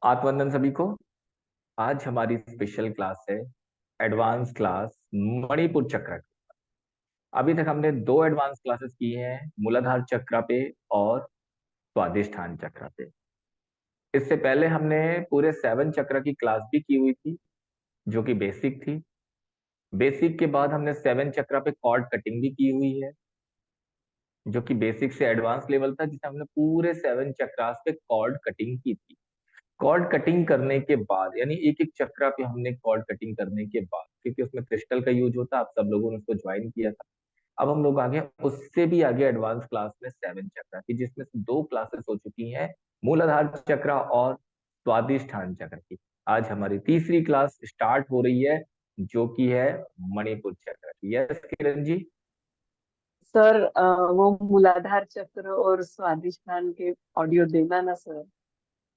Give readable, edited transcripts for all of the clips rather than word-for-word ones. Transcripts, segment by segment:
आत्मवंदन सभी को। आज हमारी स्पेशल क्लास है, एडवांस क्लास मणिपुर चक्र। अभी तक हमने दो एडवांस क्लासेस की हैं, मूलाधार चक्र पे और स्वादिष्ठान चक्र पे। इससे पहले हमने पूरे 7 चक्र की क्लास भी की हुई थी, जो कि बेसिक थी। बेसिक के बाद हमने 7 चक्र पे कॉर्ड कटिंग भी की हुई है, जो कि बेसिक से एडवांस लेवल था, जिसे हमने पूरे 7 चक्रास पे कॉर्ड कटिंग की थी। कॉर्ड कटिंग करने के बाद, यानी एक एक चक्रा पे हमने कॉर्ड कटिंग करने के बाद, क्योंकि उसमें क्रिस्टल का यूज होता है, आप सब लोगों ने उसको ज्वाइन किया था। अब हम लोग आगे उससे भी आगे एडवांस क्लास में 7 चक्रा की, जिसमें से दो क्लासेस हो चुकी हैं, मूलाधार चक्र और स्वादिष्ठान चक्र की। आज हमारी तीसरी क्लास स्टार्ट हो रही है, जो कि है मणिपुर चक्र की। यस किरण जी। सर वो मूलाधार चक्र और स्वादिष्ठान के ऑडियो देना ना सर,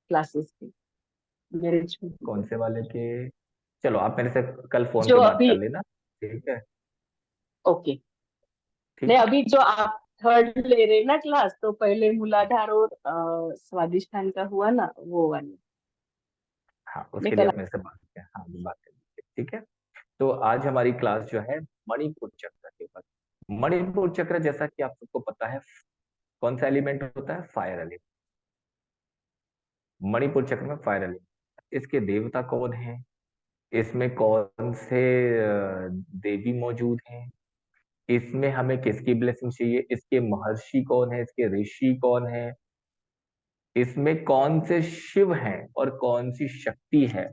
क्लासेस की मेरे छुट्टी कौन पे। से वाले के? चलो, आप मेरे से कल फोन जो पे बात अभी कर लेना। ठीक है। ओके। नहीं, ठीक है। अभी जो आप थर्ड ले रहे हैं ना क्लास, तो पहले मूलाधार और स्वादिष्ठान का हुआ ना, वो वाली हाँ, मैं उसके लिए कल। आप मेरे से बात करें। हाँ, बात कर लीजिए। ठीक है। तो आज हमारी क्लास जो है मणिपुर चक्र के ऊपर। मणिपुर चक्र, जैसा कि आप सबको पता है, कौन सा एलिमेंट होता है? Fire element. मणिपुर चक्र में फायर एलिमेंट। इसके देवता कौन है? इसमें कौन से देवी मौजूद हैं? इसमें हमें किसकी ब्लेसिंग चाहिए? इसके महर्षि कौन है? इसके ऋषि कौन है? इसमें कौन से शिव हैं और कौन सी शक्ति है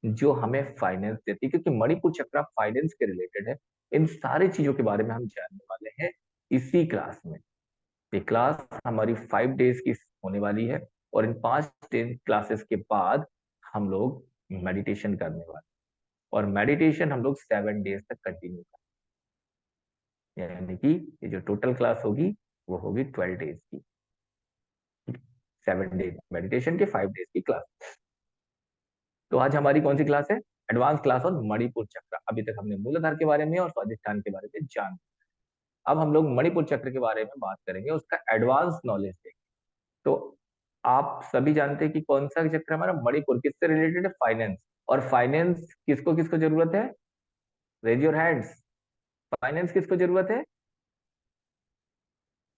जो हमें फाइनेंस देती है? क्योंकि मणिपुर चक्र फाइनेंस के रिलेटेड है। इन सारी चीजों के बारे में हम जानने वाले हैं इसी क्लास में। ये क्लास हमारी 5 डेज की होने वाली है, और इन 5 दिन क्लासेस के बाद हम लोग मेडिटेशन करने वाले हैं। और मेडिटेशन हम लोग 7 डेज तक कंटिन्यू करें, यानी कि ये जो टोटल क्लास होगी वो होगी 12 डेज की। 7 डेज मेडिटेशन के, 5 डेज की क्लास। तो आज हमारी कौन सी क्लास है? एडवांस क्लास और मणिपुर चक्र। अभी तक हमने मूलाधार के बारे में और स्वादिष्ठान के बारे में जान। अब हम लोग मणिपुर चक्र के बारे में बात करेंगे, उसका एडवांस नॉलेज देंगे। तो आप सभी जानते हैं कि कौन सा चक्र हमारा मणिपुर किससे रिलेटेड है? फाइनेंस। और फाइनेंस किसको किसको जरूरत है? Raise your hands. फाइनेंस किसको जरूरत है?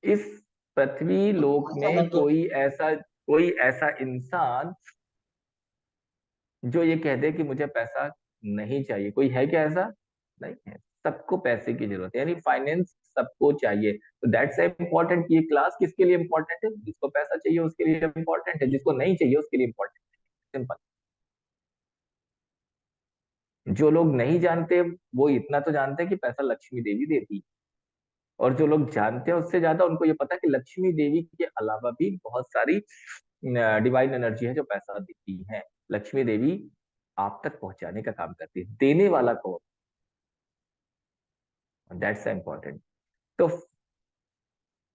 इस पृथ्वी लोक में कोई ऐसा इंसान जो ये कह दे कि मुझे पैसा नहीं चाहिए। कोई है क्या ऐसा? नहीं है। सबको पैसे की जरूरत है, यानी फाइनेंस सबको चाहिए। तो दैट्स इंपॉर्टेंट। ये क्लास किसके लिए इंपॉर्टेंट है? जिसको पैसा चाहिए उसके लिए इंपॉर्टेंट है, जिसको नहीं चाहिए उसके लिए इंपॉर्टेंट है। सिंपल। जो लोग नहीं जानते वो इतना तो जानते हैं कि पैसा लक्ष्मी देवी देती है। और जो लोग जानते हैं उससे ज्यादा उनको ये पता है कि लक्ष्मी देवी के अलावा भी बहुत सारी डिवाइन एनर्जी है जो पैसा देती है। लक्ष्मी देवी आप तक पहुंचाने का काम करती है, देने वाला कौन? That's important. तो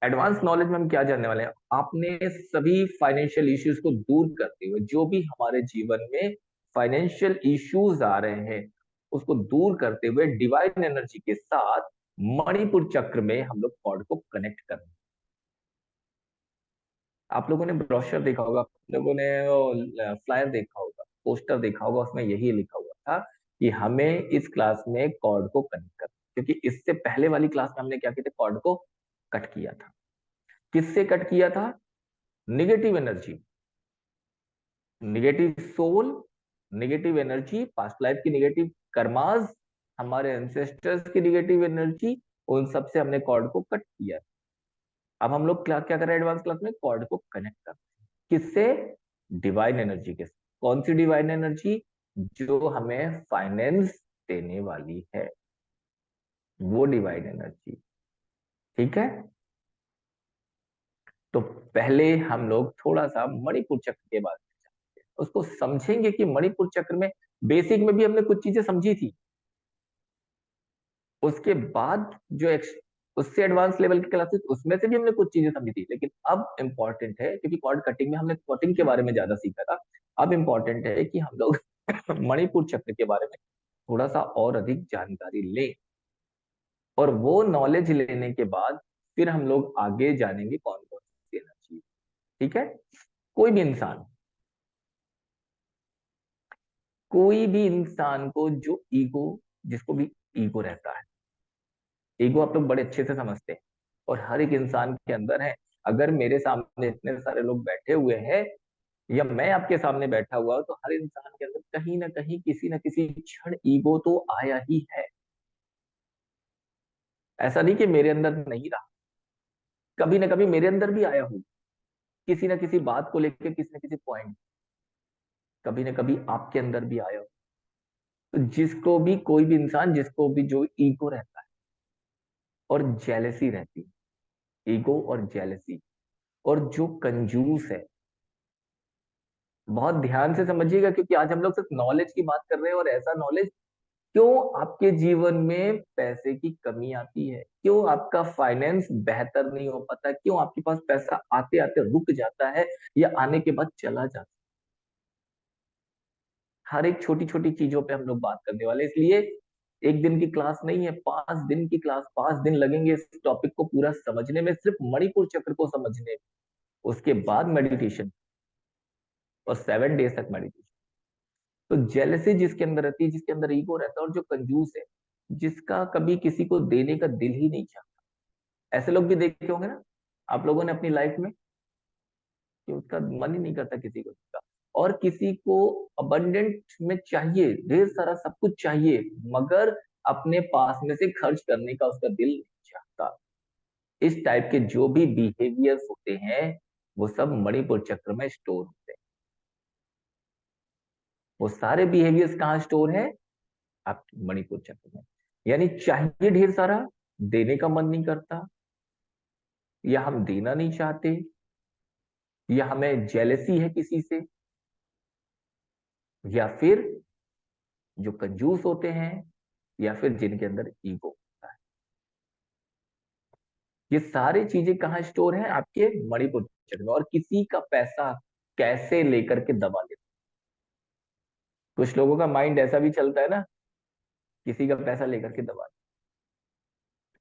एडवांस नॉलेज में हम क्या जानने वाले हैं? आपने सभी फाइनेंशियल इश्यूज को दूर करते हुए, जो भी हमारे जीवन में फाइनेंशियल इश्यूज आ रहे हैं उसको दूर करते हुए, डिवाइन एनर्जी के साथ मणिपुर चक्र में हम लोग कॉर्ड को कनेक्ट करते हैं। आप लोगों ने ब्रोशर देखा होगा, आप लोगों ने फ्लायर देखा होगा, पोस्टर देखा होगा, उसमें यही लिखा हुआ था कि हमें इस क्लास में कॉर्ड को कनेक्ट करना है। क्योंकि इससे पहले वाली क्लास में हमने क्या किया था? कॉर्ड को कट किया था। किससे कट किया था? Negative energy, negative soul, negative energy, past life की निगेटिव कर्मास, हमारे एंसेस्टर्स की निगेटिव एनर्जी, उन सब से हमने कॉर्ड को कट किया। अब हम लोग क्या क्या कर रहे हैं? एडवांस क्लास में कॉर्ड को कनेक्ट कर रहे हैं। किससे? डिवाइन एनर्जी के साथ। कौन सी डिवाइन एनर्जी? जो हमें फाइनेंस देने वाली है, वो डिवाइन एनर्जी। ठीक है। तो पहले हम लोग थोड़ा सा मणिपुर चक्र के बारे में उसको समझेंगे कि मणिपुर चक्र में बेसिक में भी हमने कुछ चीजें समझी थी। उसके बाद जो उससे एडवांस लेवल की क्लासेस, उसमें से भी हमने कुछ चीजें समझी थी। लेकिन अब इंपॉर्टेंट है, क्योंकि कॉर्ड कटिंग में हमने कटिंग के बारे में ज्यादा सीखा था, अब इंपॉर्टेंट है कि हम लोग मणिपुर चक्र के बारे में थोड़ा सा और अधिक जानकारी लें। और वो नॉलेज लेने के बाद फिर हम लोग आगे जानेंगे कौन कौन सी एनर्जी। ठीक है। कोई भी इंसान कोई भी इंसान को जो ईगो, जिसको भी ईगो रहता है, ईगो आप लोग बड़े अच्छे से समझते हैं और हर एक इंसान के अंदर है। अगर मेरे सामने इतने सारे लोग बैठे हुए हैं या मैं आपके सामने बैठा हुआ हूं, तो हर इंसान के अंदर कहीं ना कहीं किसी ना किसी क्षण ईगो तो आया ही है। ऐसा नहीं कि मेरे अंदर नहीं रहा, कभी ना कभी मेरे अंदर भी आया होगा, किसी ना किसी बात को लेकर, किसी ना किसी पॉइंट, कभी ना कभी आपके अंदर भी आया हो। तो जिसको भी, कोई भी इंसान जिसको भी जो ईगो रहता है और जेलसी रहती है, ईगो और जेलसी, और जो कंजूस है, बहुत ध्यान से समझिएगा क्योंकि आज हम लोग सिर्फ नॉलेज की बात कर रहे हैं, और ऐसा नॉलेज, क्यों आपके जीवन में पैसे की कमी आती है, क्यों आपका फाइनेंस बेहतर नहीं हो पाता, क्यों आपके पास पैसा आते आते रुक जाता है या आने के बाद चला जाता है। हर एक छोटी छोटी चीजों पे हम लोग बात करने वाले हैं। इसलिए एक दिन की क्लास नहीं है, 5 दिन की क्लास, 5 दिन लगेंगे इस टॉपिक को पूरा समझने में, सिर्फ मणिपुर चक्र को समझने में। उसके बाद मेडिटेशन, और 7 डेज तक मेडिटेशन। तो जेलसी जिसके अंदर रहती है, जिसके अंदर ईगो रहता है, और जो कंजूस है, जिसका कभी किसी को देने का दिल ही नहीं चाहता, ऐसे लोग भी देखे होंगे ना आप लोगों ने अपनी लाइफ में, कि उसका मन ही नहीं करता किसी को देने का। और किसी को अबंडेंट में चाहिए, ढेर सारा सब कुछ चाहिए, मगर अपने पास में से खर्च करने का उसका दिल नहीं चाहता। इस टाइप के जो भी बिहेवियर्स होते हैं, वो सब मणिपुर चक्र में स्टोर होते हैं। वो सारे बिहेवियर्स कहाँ स्टोर है? आपके मणिपुर चक्र में। यानी चाहिए ढेर सारा, देने का मन नहीं करता, या हम देना नहीं चाहते, या हमें जेलसी है किसी से, या फिर जो कंजूस होते हैं, या फिर जिनके अंदर ईगो होता है। ये सारी चीजें कहाँ स्टोर है? आपके मणिपुर चक्र में। और किसी का पैसा कैसे लेकर के दबा लेते, कुछ लोगों का माइंड ऐसा भी चलता है ना, किसी का पैसा लेकर के दबा,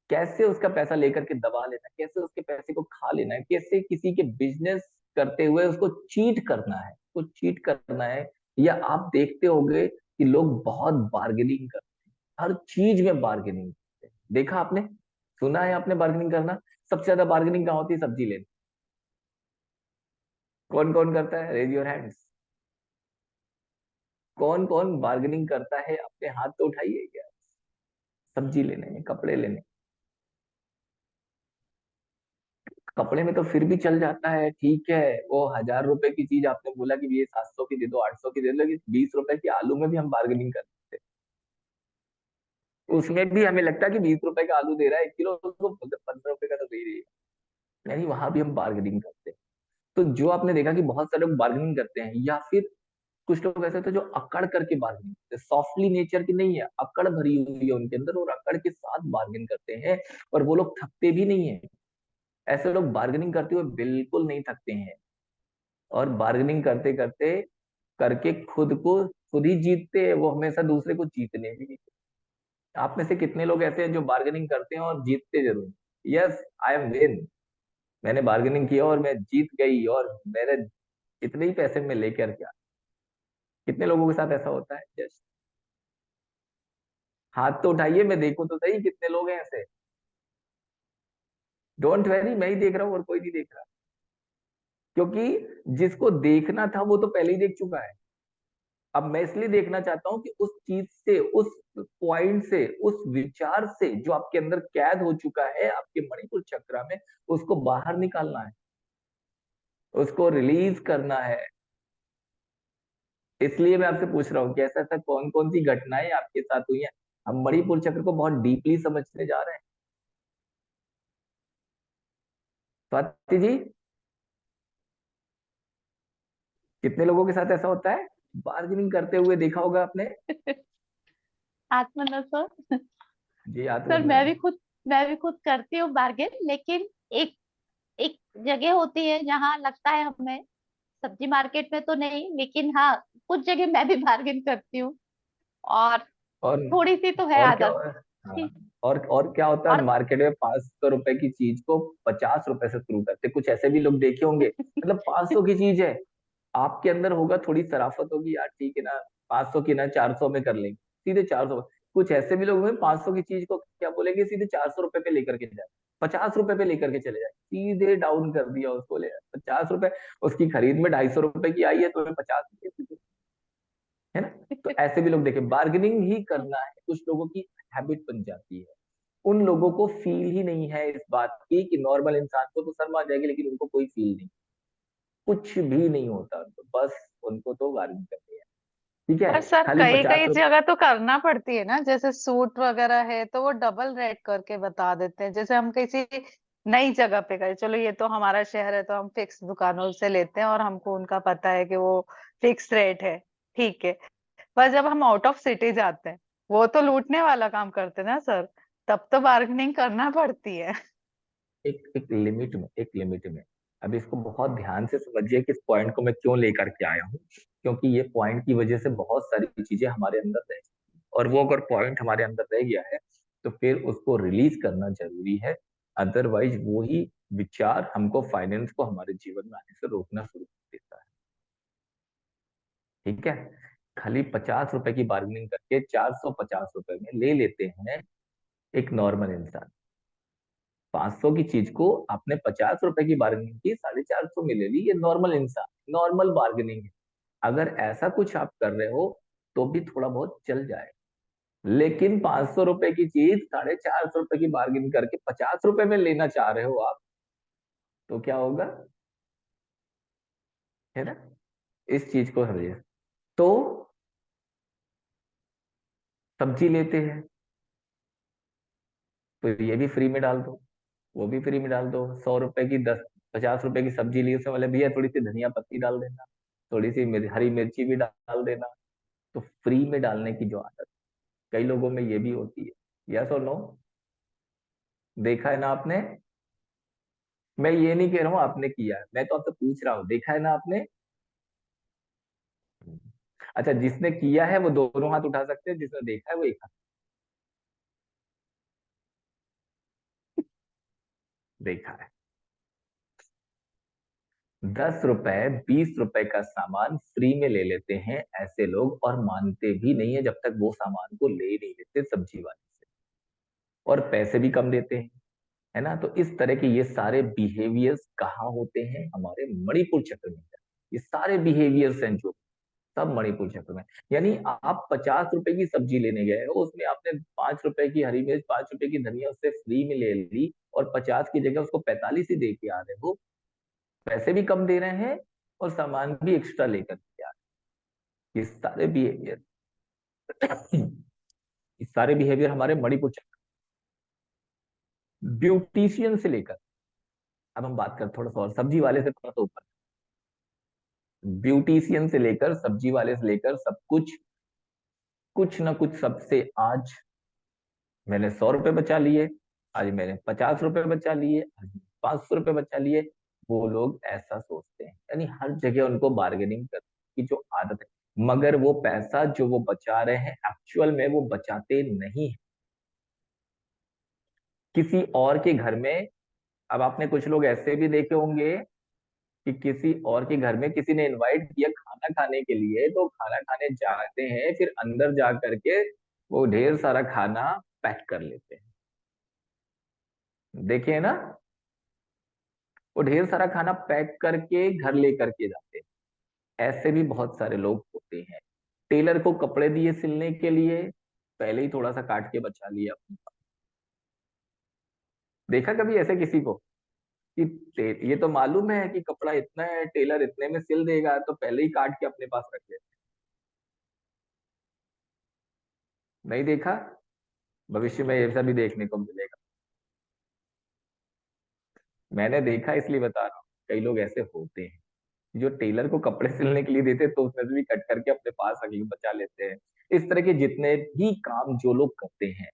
कैसे उसका पैसा लेकर के दबा लेना है, कैसे उसके पैसे को खा लेना है, कैसे किसी के बिजनेस करते हुए उसको चीट करना है, उसको चीट करना है। या आप देखते होंगे कि लोग बहुत बार्गेनिंग करते हैं, हर चीज में बार्गेनिंग करते हैं। देखा आपने, सुना है आपने बार्गेनिंग करना? सबसे ज्यादा बार्गेनिंग कहाँ होती है? सब्जी लेने। कौन कौन करता है? Raise your hands. कौन कौन बार्गेनिंग करता है? अपने हाथ तो उठाइए क्या। सब्जी लेने में, कपड़े लेने, कपड़े में तो फिर भी चल जाता है, ठीक है। वो 1,000 रुपए की चीज आपने बोला कि ये 700 की दे दो, 800 की दे दो, लेकिन 20 रुपए की आलू में भी हम बार्गेनिंग करते हैं। उसमें भी हमें लगता है कि 20 रुपए का आलू दे रहा है 1 किलो, उसको 15 रुपए का तो दे ही रही है। यानी वहां भी हम बार्गेनिंग करते हैं। तो जो आपने देखा कि बहुत सारे लोग बार्गेनिंग करते हैं, या फिर कुछ लोग ऐसे होते हैं जो अकड़ करके बार्गेनिंग करते हैं, सॉफ्टली नेचर की नहीं है, अकड़ भरी हुई है उनके अंदर, और अकड़ के साथ बार्गेन करते हैं। और वो लोग थकते भी नहीं है। ऐसे लोग बार्गेनिंग करते हुए बिल्कुल नहीं थकते हैं, और बार्गेनिंग करते करते करके खुद को खुद ही जीतते हैं, वो हमेशा दूसरे को जीतने भी नहीं देते। आप में से कितने लोग ऐसे हैं जो बार्गेनिंग करते हैं और जीतते जरूर? Yes, I am win. मैंने बार्गेनिंग किया और मैं जीत गई, और मेरे इतने ही पैसे में लेकर क्या। कितने लोगों के साथ ऐसा होता है? यस, हाथ तो उठाइए, मैं देखूं तो सही कितने लोग हैं ऐसे। डोंट वरी, मैं ही देख रहा हूँ और कोई नहीं देख रहा, क्योंकि जिसको देखना था वो तो पहले ही देख चुका है। अब मैं इसलिए देखना चाहता हूं कि उस चीज से, उस पॉइंट से, उस विचार से जो आपके अंदर कैद हो चुका है आपके मणिपुर चक्र में, उसको बाहर निकालना है, उसको रिलीज करना है। इसलिए मैं आपसे पूछ रहा हूँ कि ऐसा ऐसा कौन कौन सी घटनाएं आपके साथ हुई हैं। हम मणिपुर चक्र को बहुत डीपली समझने जा रहे हैं। स्वाति जी, कितने लोगों के साथ ऐसा होता है? बार्गेनिंग करते हुए देखा होगा आपने। आत्मना सर। जी, सर आत्महत्या। मैं भी खुद करती हूँ बार्गेन, लेकिन एक एक जगह होती है जहाँ लगता है हमें, सब्जी मार्केट में तो नहीं, लेकिन हाँ कुछ जगह मैं भी बार्गेन करती हूँ। और और थोड़ी सी तो है और क्या आदत। हाँ, और क्या होता है, और मार्केट में 500 रुपए की चीज को 50 रुपए से शुरू करते, कुछ ऐसे भी लोग देखे होंगे। मतलब 500 की चीज है, आपके अंदर होगा थोड़ी शराफत होगी, यार ठीक है ना, 500 की ना 400 में कर लेंगे, सीधे 400। कुछ ऐसे भी लोग हैं 500 की चीज को क्या बोलेंगे, सीधे 400 रुपए पे लेकर के जाए, 50 रुपए पे लेकर के चले जाए, सीधे डाउन कर दिया उसको, ले 50 रुपए। उसकी खरीद में 250 रुपए की आई है तो 50 रुपए, है ना। तो ऐसे भी लोग देखे, बार्गेनिंग ही करना है कुछ लोगों की हैबिट बन जाती है। उन लोगों को फील ही नहीं है इस बात की कि नॉर्मल इंसान को तो शर्म आ जाएगी, लेकिन उनको कोई फील नहीं, कुछ भी नहीं होता उनको, बस उनको तो बार्गेनिंग करनी है। ठीक है, पर सर खाली कई पचास कई रुपए जगह तो करना पड़ती है ना, जैसे सूट वगैरह है तो वो डबल रेट करके बता देते हैं। जैसे हम किसी नई जगह पे गए, चलो ये तो हमारा शहर है तो हम फिक्स दुकानों से लेते हैं और हमको उनका पता है कि वो फिक्स रेट है, ठीक है। पर जब हम आउट ऑफ सिटी जाते हैं, वो तो लूटने वाला काम करते हैं ना सर, तब तो बार्गेनिंग करना पड़ती है। एक एक लिमिट में, एक लिमिट में। अब इसको बहुत ध्यान से समझिए कि इस पॉइंट को मैं क्यों लेकर के आया हूँ, क्योंकि ये पॉइंट की वजह से बहुत सारी चीजें हमारे अंदर रह जाती हैं। और वो अगर पॉइंट हमारे अंदर रह गया है तो फिर उसको रिलीज करना जरूरी है। अदरवाइज वो ही विचार हमको फाइनेंस को हमारे जीवन में आने से रोकना शुरू कर देता है। ठीक है, खाली 50 रुपए की बार्गेनिंग करके 450 रुपए में ले लेते हैं एक नॉर्मल इंसान। 500 की चीज को आपने 50 रुपए की बार्गेनिंग की, 450 में ले ली, ये नॉर्मल इंसान, नॉर्मल बार्गेनिंग है। अगर ऐसा कुछ आप कर रहे हो तो भी थोड़ा बहुत चल जाए, लेकिन 500 रुपए की चीज 450 रुपए की बार्गेनिंग करके 50 रुपए में लेना चाह रहे हो आप, तो क्या होगा, है ना। इस चीज को समझिए। तो सब्जी लेते हैं तो ये भी फ्री में डाल दो, वो भी फ्री में डाल दो। 100 रुपए की 50 रुपए की सब्जी ली, उसमें बोले भैया थोड़ी सी धनिया पत्ती डाल देना, थोड़ी सी हरी मिर्ची भी डाल देना। तो फ्री में डालने की जो आदत कई लोगों में ये भी होती है, यस और नो, देखा है ना आपने। मैं ये नहीं कह रहा हूँ आपने किया है, मैं तो आपसे पूछ रहा हूँ, देखा है ना आपने। अच्छा, जिसने किया है वो दोनों हाथ उठा सकते हैं, जिसने देखा है वो एक हाथ। देखा है। 10 रुपए 20 रुपए का सामान फ्री में ले लेते हैं ऐसे लोग, और मानते भी नहीं है जब तक वो सामान को ले नहीं लेते सब्जी वाले से, और पैसे भी कम देते हैं, है ना। तो इस तरह के ये सारे बिहेवियर्स कहाँ होते हैं, हमारे मणिपुर चक्र में। ये सारे बिहेवियर्स हैं जो सब मणिपुर चक्र में। यानी आप 50 रुपए की सब्जी लेने गए हो, उसमें आपने 5 रुपए की हरी मिर्च, 5 रुपए की धनिया उससे फ्री में ले ली, और 50 की जगह उसको 45 ही दे के आ रहे हो, पैसे भी कम दे रहे हैं और सामान भी एक्स्ट्रा लेकर के आ रहे हैं। ये सारे बिहेवियर ये सारे बिहेवियर हमारे मणिपुर चक्र, ब्यूटिशियन से लेकर, अब हम बात करते थोड़ा सा और सब्जी वाले से थोड़ा सा ऊपर, ब्यूटिशियन से लेकर सब्जी वाले से लेकर सब कुछ, कुछ ना कुछ सबसे। आज मैंने 100 रुपए बचा लिए, आज मैंने 50 रुपए बचा लिए, आज 500 रुपए बचा लिए। वो लोग ऐसा सोचते हैं, यानी हर जगह उनको बार्गेनिंग करने की जो आदत है, मगर वो पैसा जो वो बचा रहे हैं एक्चुअल में वो बचाते नहीं है, किसी और के घर में। अब आपने कुछ लोग ऐसे भी देखे होंगे कि किसी और के घर में किसी ने इनवाइट किया खाना खाने के लिए, तो खाना खाने जाते हैं, फिर अंदर जा करके वो ढेर सारा खाना पैक कर लेते हैं, देखे ना। वो ढेर सारा खाना पैक करके घर लेकर के जाते हैं। ऐसे भी बहुत सारे लोग होते हैं। टेलर को कपड़े दिए सिलने के लिए, पहले ही थोड़ा सा काट के बचा लिया अपने पास। देखा कभी ऐसे किसी को कि ये तो मालूम है कि कपड़ा इतना है, टेलर इतने में सिल देगा, तो पहले ही काट के अपने पास रख ले। नहीं देखा, भविष्य में ये सब भी देखने को मिलेगा। मैंने देखा इसलिए बता रहा हूँ, कई लोग ऐसे होते हैं जो टेलर को कपड़े सिलने के लिए देते तो उसमें से भी कट करके अपने पास रख बचा लेते हैं। इस तरह के जितने भी काम जो लोग करते हैं,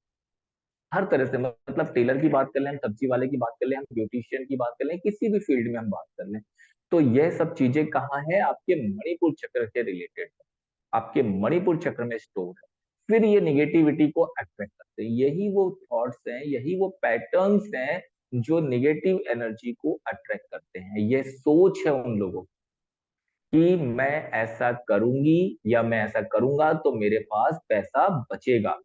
हर तरह से, मतलब टेलर की बात कर लें, हम सब्जी वाले की बात कर लें, हम ब्यूटिशियन की बात कर लें, किसी भी फील्ड में हम बात कर लें, तो यह सब चीजें कहाँ है, आपके मणिपुर चक्र से रिलेटेड है, आपके मणिपुर चक्र में स्टोर है। फिर ये निगेटिविटी को अट्रैक्ट करते हैं, यही वो थॉट्स हैं, यही वो पैटर्न्स हैं जो निगेटिव एनर्जी को अट्रैक्ट करते हैं। ये सोच है उन लोगों की। कि मैं ऐसा करूंगी या मैं ऐसा करूंगा तो मेरे पास पैसा बचेगा,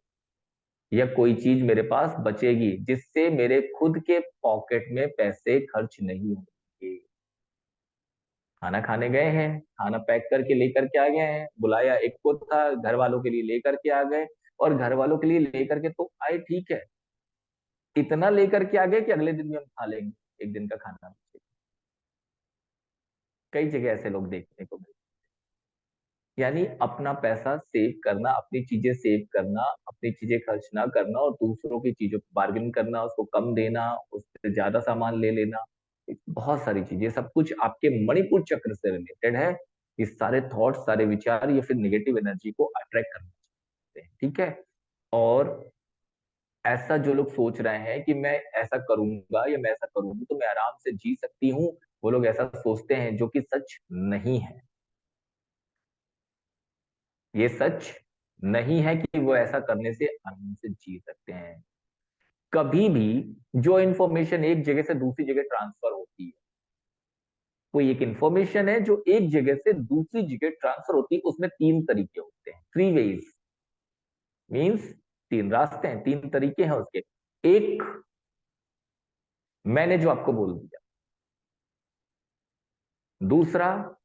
या कोई चीज मेरे पास बचेगी जिससे मेरे खुद के पॉकेट में पैसे खर्च नहीं होंगे। खाना खाने गए हैं, खाना पैक करके लेकर के आ गए हैं, बुलाया एक को था, घर वालों के लिए लेकर के आ गए, और घर वालों के लिए लेकर के तो आए, ठीक है, इतना लेकर के आ गए कि अगले दिन भी हम खा लेंगे, एक दिन का खाना। कई जगह ऐसे लोग देखने को मिलते। यानी अपना पैसा सेव करना, अपनी चीजें सेव करना, अपनी चीजें खर्च ना करना, और दूसरों की चीजों को बार्गेन करना, उसको कम देना, उससे ज्यादा सामान ले लेना, बहुत सारी चीजें, सब कुछ आपके मणिपुर चक्र से रिलेटेड है। ये सारे थॉट्स, सारे विचार, ये फिर निगेटिव एनर्जी को अट्रैक्ट करना चाहते हैं, ठीक है। और ऐसा जो लोग सोच रहे हैं कि मैं ऐसा करूंगा या मैं ऐसा करूंगी तो मैं आराम से जी सकती हूँ, वो लोग ऐसा सोचते हैं, जो कि सच नहीं है। ये सच नहीं है कि वो ऐसा करने से आराम से जी सकते हैं। कभी भी जो इंफॉर्मेशन एक जगह से दूसरी जगह ट्रांसफर होती है, कोई एक इंफॉर्मेशन है जो एक जगह से दूसरी जगह ट्रांसफर होती है, उसमें तीन तरीके होते हैं, थ्री वेज, मीन्स तीन रास्ते हैं, तीन तरीके हैं उसके। एक, मैंने जो आपको बोल दिया। दूसरा,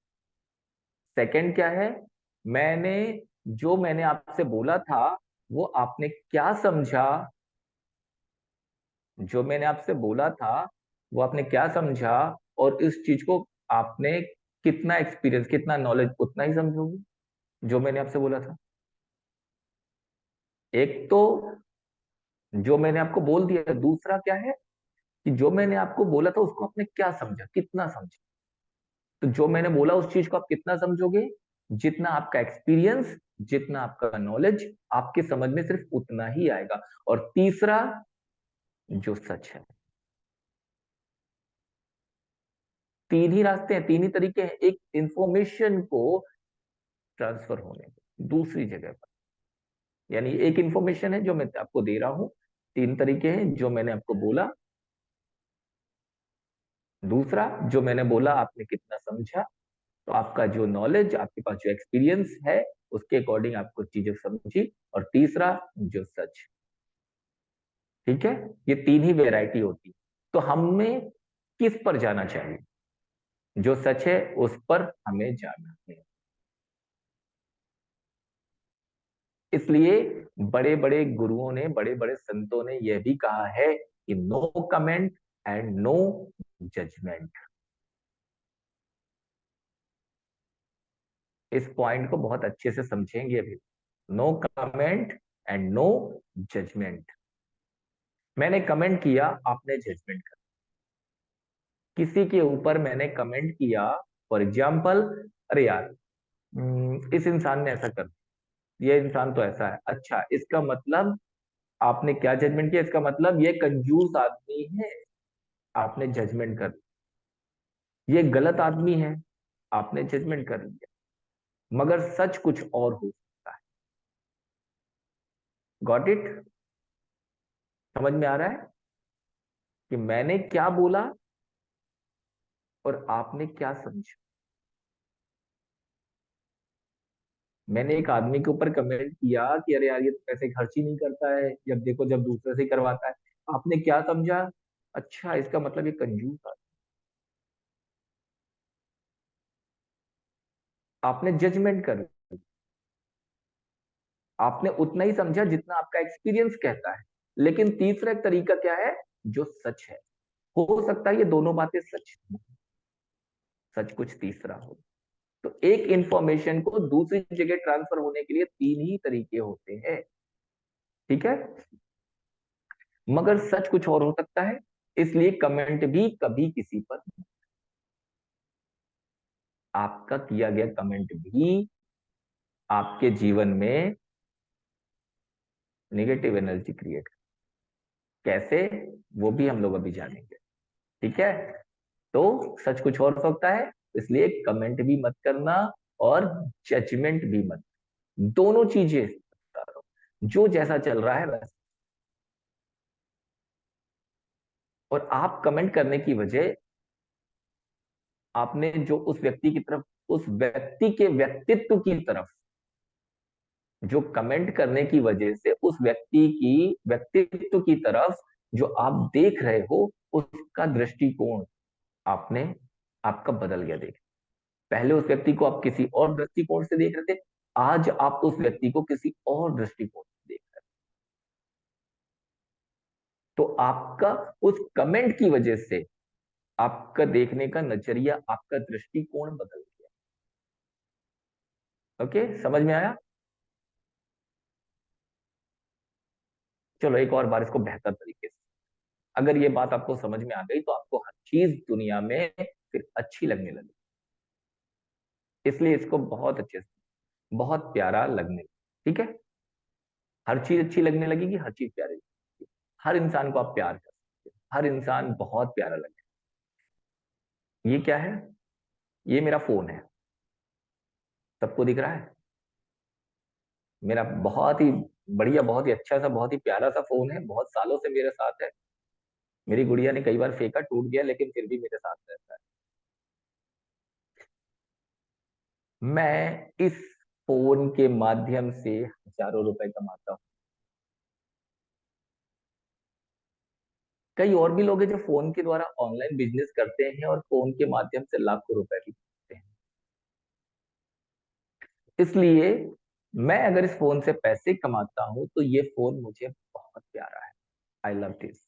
सेकंड क्या है, मैंने जो मैंने आपसे बोला था वो आपने क्या समझा, जो मैंने आपसे बोला था वो आपने क्या समझा, और इस चीज को आपने कितना एक्सपीरियंस, कितना नॉलेज, उतना ही समझोगे जो मैंने आपसे बोला था। एक तो जो मैंने आपको बोल दिया, दूसरा क्या है कि जो मैंने आपको बोला था उसको आपने क्या समझा, कितना समझा। तो जो मैंने बोला उस चीज को आप कितना समझोगे, जितना आपका एक्सपीरियंस, जितना आपका नॉलेज, आपके समझ में सिर्फ उतना ही आएगा। और तीसरा, जो सच है। तीन ही रास्ते हैं, तीन ही तरीके हैं एक इंफॉर्मेशन को ट्रांसफर होने के दूसरी जगह पर। यानी एक इंफॉर्मेशन है जो मैं आपको दे रहा हूं, तीन तरीके हैं जो मैंने आपको बोला। दूसरा, जो मैंने बोला आपने कितना समझा, तो आपका जो नॉलेज, आपके पास जो एक्सपीरियंस है, उसके अकॉर्डिंग आपको चीजें समझी। और तीसरा, जो सच। ठीक है, ये तीन ही वेराइटी होती है। तो हमें किस पर जाना चाहिए, जो सच है उस पर हमें जाना है। इसलिए बड़े बड़े गुरुओं ने, बड़े बड़े संतों ने यह भी कहा है कि no comment and no judgement. इस पॉइंट को बहुत अच्छे से समझेंगे अभी। No comment and no judgement. मैंने कमेंट किया, आपने जजमेंट कर, किसी के ऊपर मैंने कमेंट किया, फॉर एग्जाम्पल, अरे यार, इस इंसान ने ऐसा कर, ये इंसान तो ऐसा है, अच्छा इसका मतलब, आपने क्या जजमेंट किया, इसका मतलब ये कंजूस आदमी है, आपने जजमेंट कर, ये गलत आदमी है, आपने जजमेंट कर लिया। मगर सच कुछ और हो सकता है। Got it? समझ में आ रहा है कि मैंने क्या बोला और आपने क्या समझा। मैंने एक आदमी के ऊपर कमेंट किया कि अरे यार ये तो पैसे खर्च ही नहीं करता है, जब देखो जब दूसरे से ही करवाता है। आपने क्या समझा, अच्छा इसका मतलब ये कंजूस है। आपने जजमेंट कर, आपने उतना ही समझा जितना आपका एक्सपीरियंस कहता है। लेकिन तीसरा एक तरीका क्या है, जो सच है। हो सकता है ये दोनों बातें सच हो, सच कुछ तीसरा हो। तो एक इंफॉर्मेशन को दूसरी जगह ट्रांसफर होने के लिए तीन ही तरीके होते हैं, ठीक है। मगर सच कुछ और हो सकता है, इसलिए कमेंट भी कभी किसी पर, आपका किया गया कमेंट भी आपके जीवन में नेगेटिव एनर्जी क्रिएट, कैसे, वो भी हम लोग अभी जानेंगे, ठीक है। तो सच कुछ और हो सकता है, इसलिए कमेंट भी मत करना और जजमेंट भी मत, दोनों चीजें जो जैसा चल रहा है वैसा। और आप कमेंट करने की वजह, आपने जो उस व्यक्ति की तरफ, उस व्यक्ति के व्यक्तित्व की तरफ जो कमेंट करने की वजह से उस व्यक्ति की व्यक्तित्व की तरफ जो आप देख रहे हो, उसका दृष्टिकोण आपने आपका बदल गया। देख, पहले उस व्यक्ति को आप किसी और दृष्टिकोण से देख रहे थे, आज आप उस व्यक्ति को किसी और दृष्टिकोण से देख रहे हैं। तो आपका उस कमेंट की वजह से आपका देखने का नजरिया, आपका दृष्टिकोण बदल गया। ओके, समझ में आया? चलो एक और बार इसको बेहतर तरीके से, अगर ये बात आपको समझ में आ गई तो आपको हर चीज दुनिया में फिर अच्छी लगने लगी। इसलिए इसको बहुत अच्छे से, बहुत प्यारा लगने लगे। ठीक है, हर चीज अच्छी लगने लगेगी, हर चीज प्यारी लगेगी। हर इंसान को आप प्यार कर सकते हो, हर इंसान बहुत प्यारा लगे। ये क्या है? ये मेरा फोन है, सबको दिख रहा है। मेरा बहुत ही बढ़िया, बहुत ही अच्छा सा, बहुत ही प्यारा सा फोन है, बहुत सालों से मेरे साथ है। मेरी गुड़िया ने कई बार फेंका, टूट गया, लेकिन फिर भी मेरे साथ रहता है। मैं इस फोन के माध्यम से हजारों रुपए कमाता हूँ। कई और भी लोग हैं जो फोन के द्वारा ऑनलाइन बिजनेस करते हैं और फोन के माध्यम से लाखों रुपए भी कमाते हैं। इसलिए मैं अगर इस फोन से पैसे कमाता हूं तो ये फोन मुझे बहुत प्यारा है। I love this.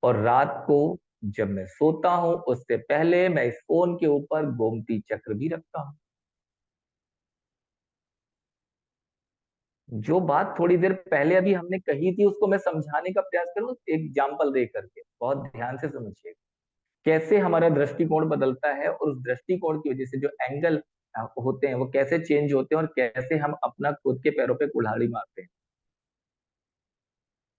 और रात को जब मैं सोता हूं उससे पहले मैं इस फोन के ऊपर गोमती चक्र भी रखता हूं। जो बात थोड़ी देर पहले अभी हमने कही थी उसको मैं समझाने का प्रयास करूं एग्जाम्पल दे करके, बहुत ध्यान से समझिए। कैसे हमारा दृष्टिकोण बदलता है और उस दृष्टिकोण की वजह से जो एंगल होते हैं वो कैसे चेंज होते हैं और कैसे हम अपना खुद के पैरों पे कुल्हाड़ी मारते हैं।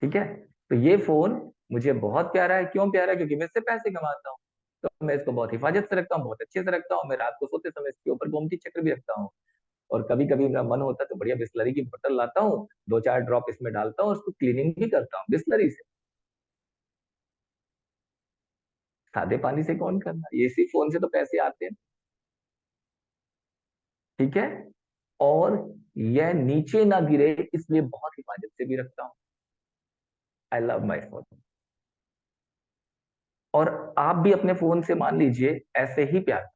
ठीक है, तो ये फोन मुझे बहुत प्यारा है। क्यों प्यारा है? क्योंकि मैं इससे पैसे कमाता हूँ। तो मैं इसको बहुत हिफाजत से रखता हूँ, बहुत अच्छे से रखता हूँ। मैं रात को सोते समय इसके ऊपर गोमती चक्र भी रखता हूँ। और कभी कभी मेरा मन होता है तो बढ़िया बिस्लरी की बोतल लाता हूँ, दो चार ड्रॉप इसमें डालता हूँ और उसको क्लीनिंग भी करता हूँ बिस्लरी से। सादे पानी से कौन करना, ये इसी फोन से तो पैसे आते हैं। ठीक है, और यह नीचे ना गिरे इसलिए बहुत हिफाजत से भी रखता हूँ। I love my phone. और आप भी अपने फोन से मान लीजिए ऐसे ही प्यार,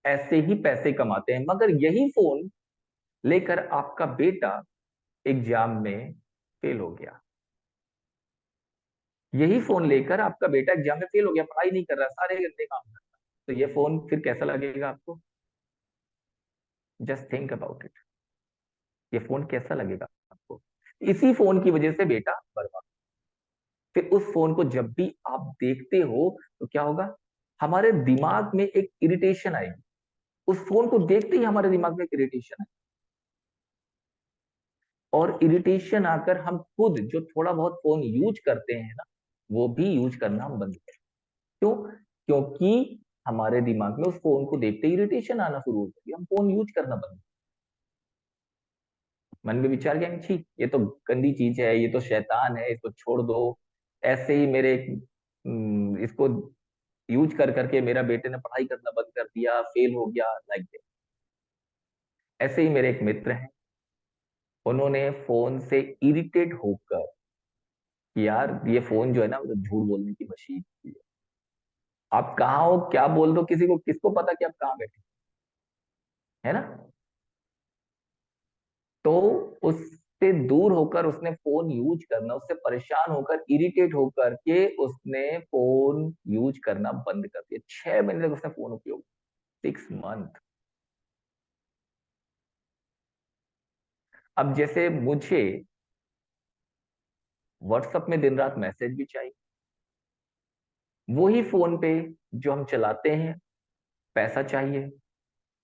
ऐसे ही पैसे कमाते हैं, मगर यही फोन लेकर आपका बेटा एग्जाम में फेल हो गया। यही फोन लेकर आपका बेटा एग्जाम में फेल हो गया, पढ़ाई नहीं कर रहा, सारे गंदे काम कर रहा, तो ये फोन फिर कैसा लगेगा आपको? Just think about it. ये फोन कैसा लगेगा आपको? इसी फोन की वजह से बेटा बर्बाद। फिर उस फोन को जब भी आप देखते हो तो क्या होगा? हमारे दिमाग में एक इरिटेशन आएगी। उस फोन को देखते ही हमारे दिमाग में एक इरिटेशन है, और इरिटेशन आकर हम खुद जो थोड़ा बहुत फोन यूज करते हैं ना, वो भी यूज करना हम बंद करें। क्यों? क्योंकि हमारे दिमाग में उस फोन को देखते ही इरिटेशन आना शुरू हो जाती है, हम फोन यूज करना बंद। मन में विचार क्या, छी ये तो गंदी चीज है, ये तो शैतान है, इसको छोड़ दो। ऐसे ही मेरे इसको यूज कर करके मेरा बेटे ने पढ़ाई करना बंद कर दिया, फेल हो गया, लाइक। ऐसे ही मेरे एक मित्र हैं, उन्होंने फोन से इरिटेट होकर कि यार ये फोन जो है ना, वो तो झूठ बोलने की मशीन है। आप कहाँ हो, क्या बोल दो किसी को, किसको पता कि आप कहाँ बैठे, है ना? तो उससे दूर होकर उसने फोन यूज करना, उससे परेशान होकर, इरिटेट होकर के उसने फोन यूज करना बंद कर दिया। 6 महीने तक उसने फोन उपयोग, 6 मंथ। अब जैसे मुझे व्हाट्सएप में दिन रात मैसेज भी चाहिए, वही फोन पे जो हम चलाते हैं पैसा चाहिए।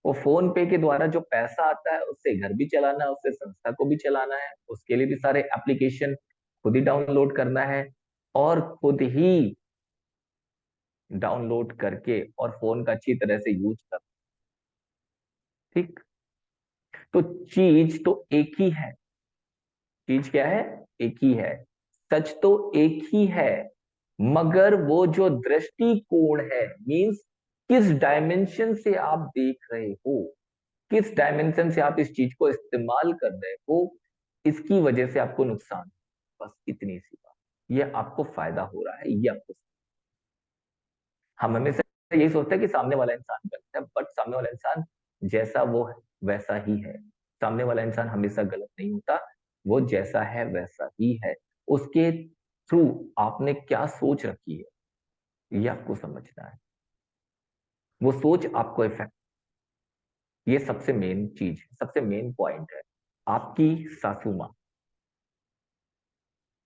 वो फोन पे के द्वारा जो पैसा आता है उससे घर भी चलाना है, उससे संस्था को भी चलाना है, उसके लिए भी सारे एप्लीकेशन खुद ही डाउनलोड करना है, और खुद ही डाउनलोड करके और फोन का अच्छी तरह से यूज करना। ठीक, तो चीज तो एक ही है। चीज क्या है? एक ही है। सच तो एक ही है, मगर वो जो दृष्टिकोण है, मीन्स किस डायमेंशन से आप देख रहे हो, किस डायमेंशन से आप इस चीज को इस्तेमाल कर रहे हो, इसकी वजह से आपको नुकसान, बस इतनी सी बात। ये आपको फायदा हो रहा है, ये आपको। हम हमेशा यही सोचते हैं कि सामने वाला इंसान गलत है, बट सामने वाला इंसान जैसा वो है वैसा ही है। सामने वाला इंसान हमेशा गलत नहीं होता, वो जैसा है वैसा ही है। उसके थ्रू आपने क्या सोच रखी है, ये आपको समझना है। वो सोच आपको इफेक्ट, ये सबसे मेन चीज है, सबसे मेन पॉइंट है। आपकी सासू माँ,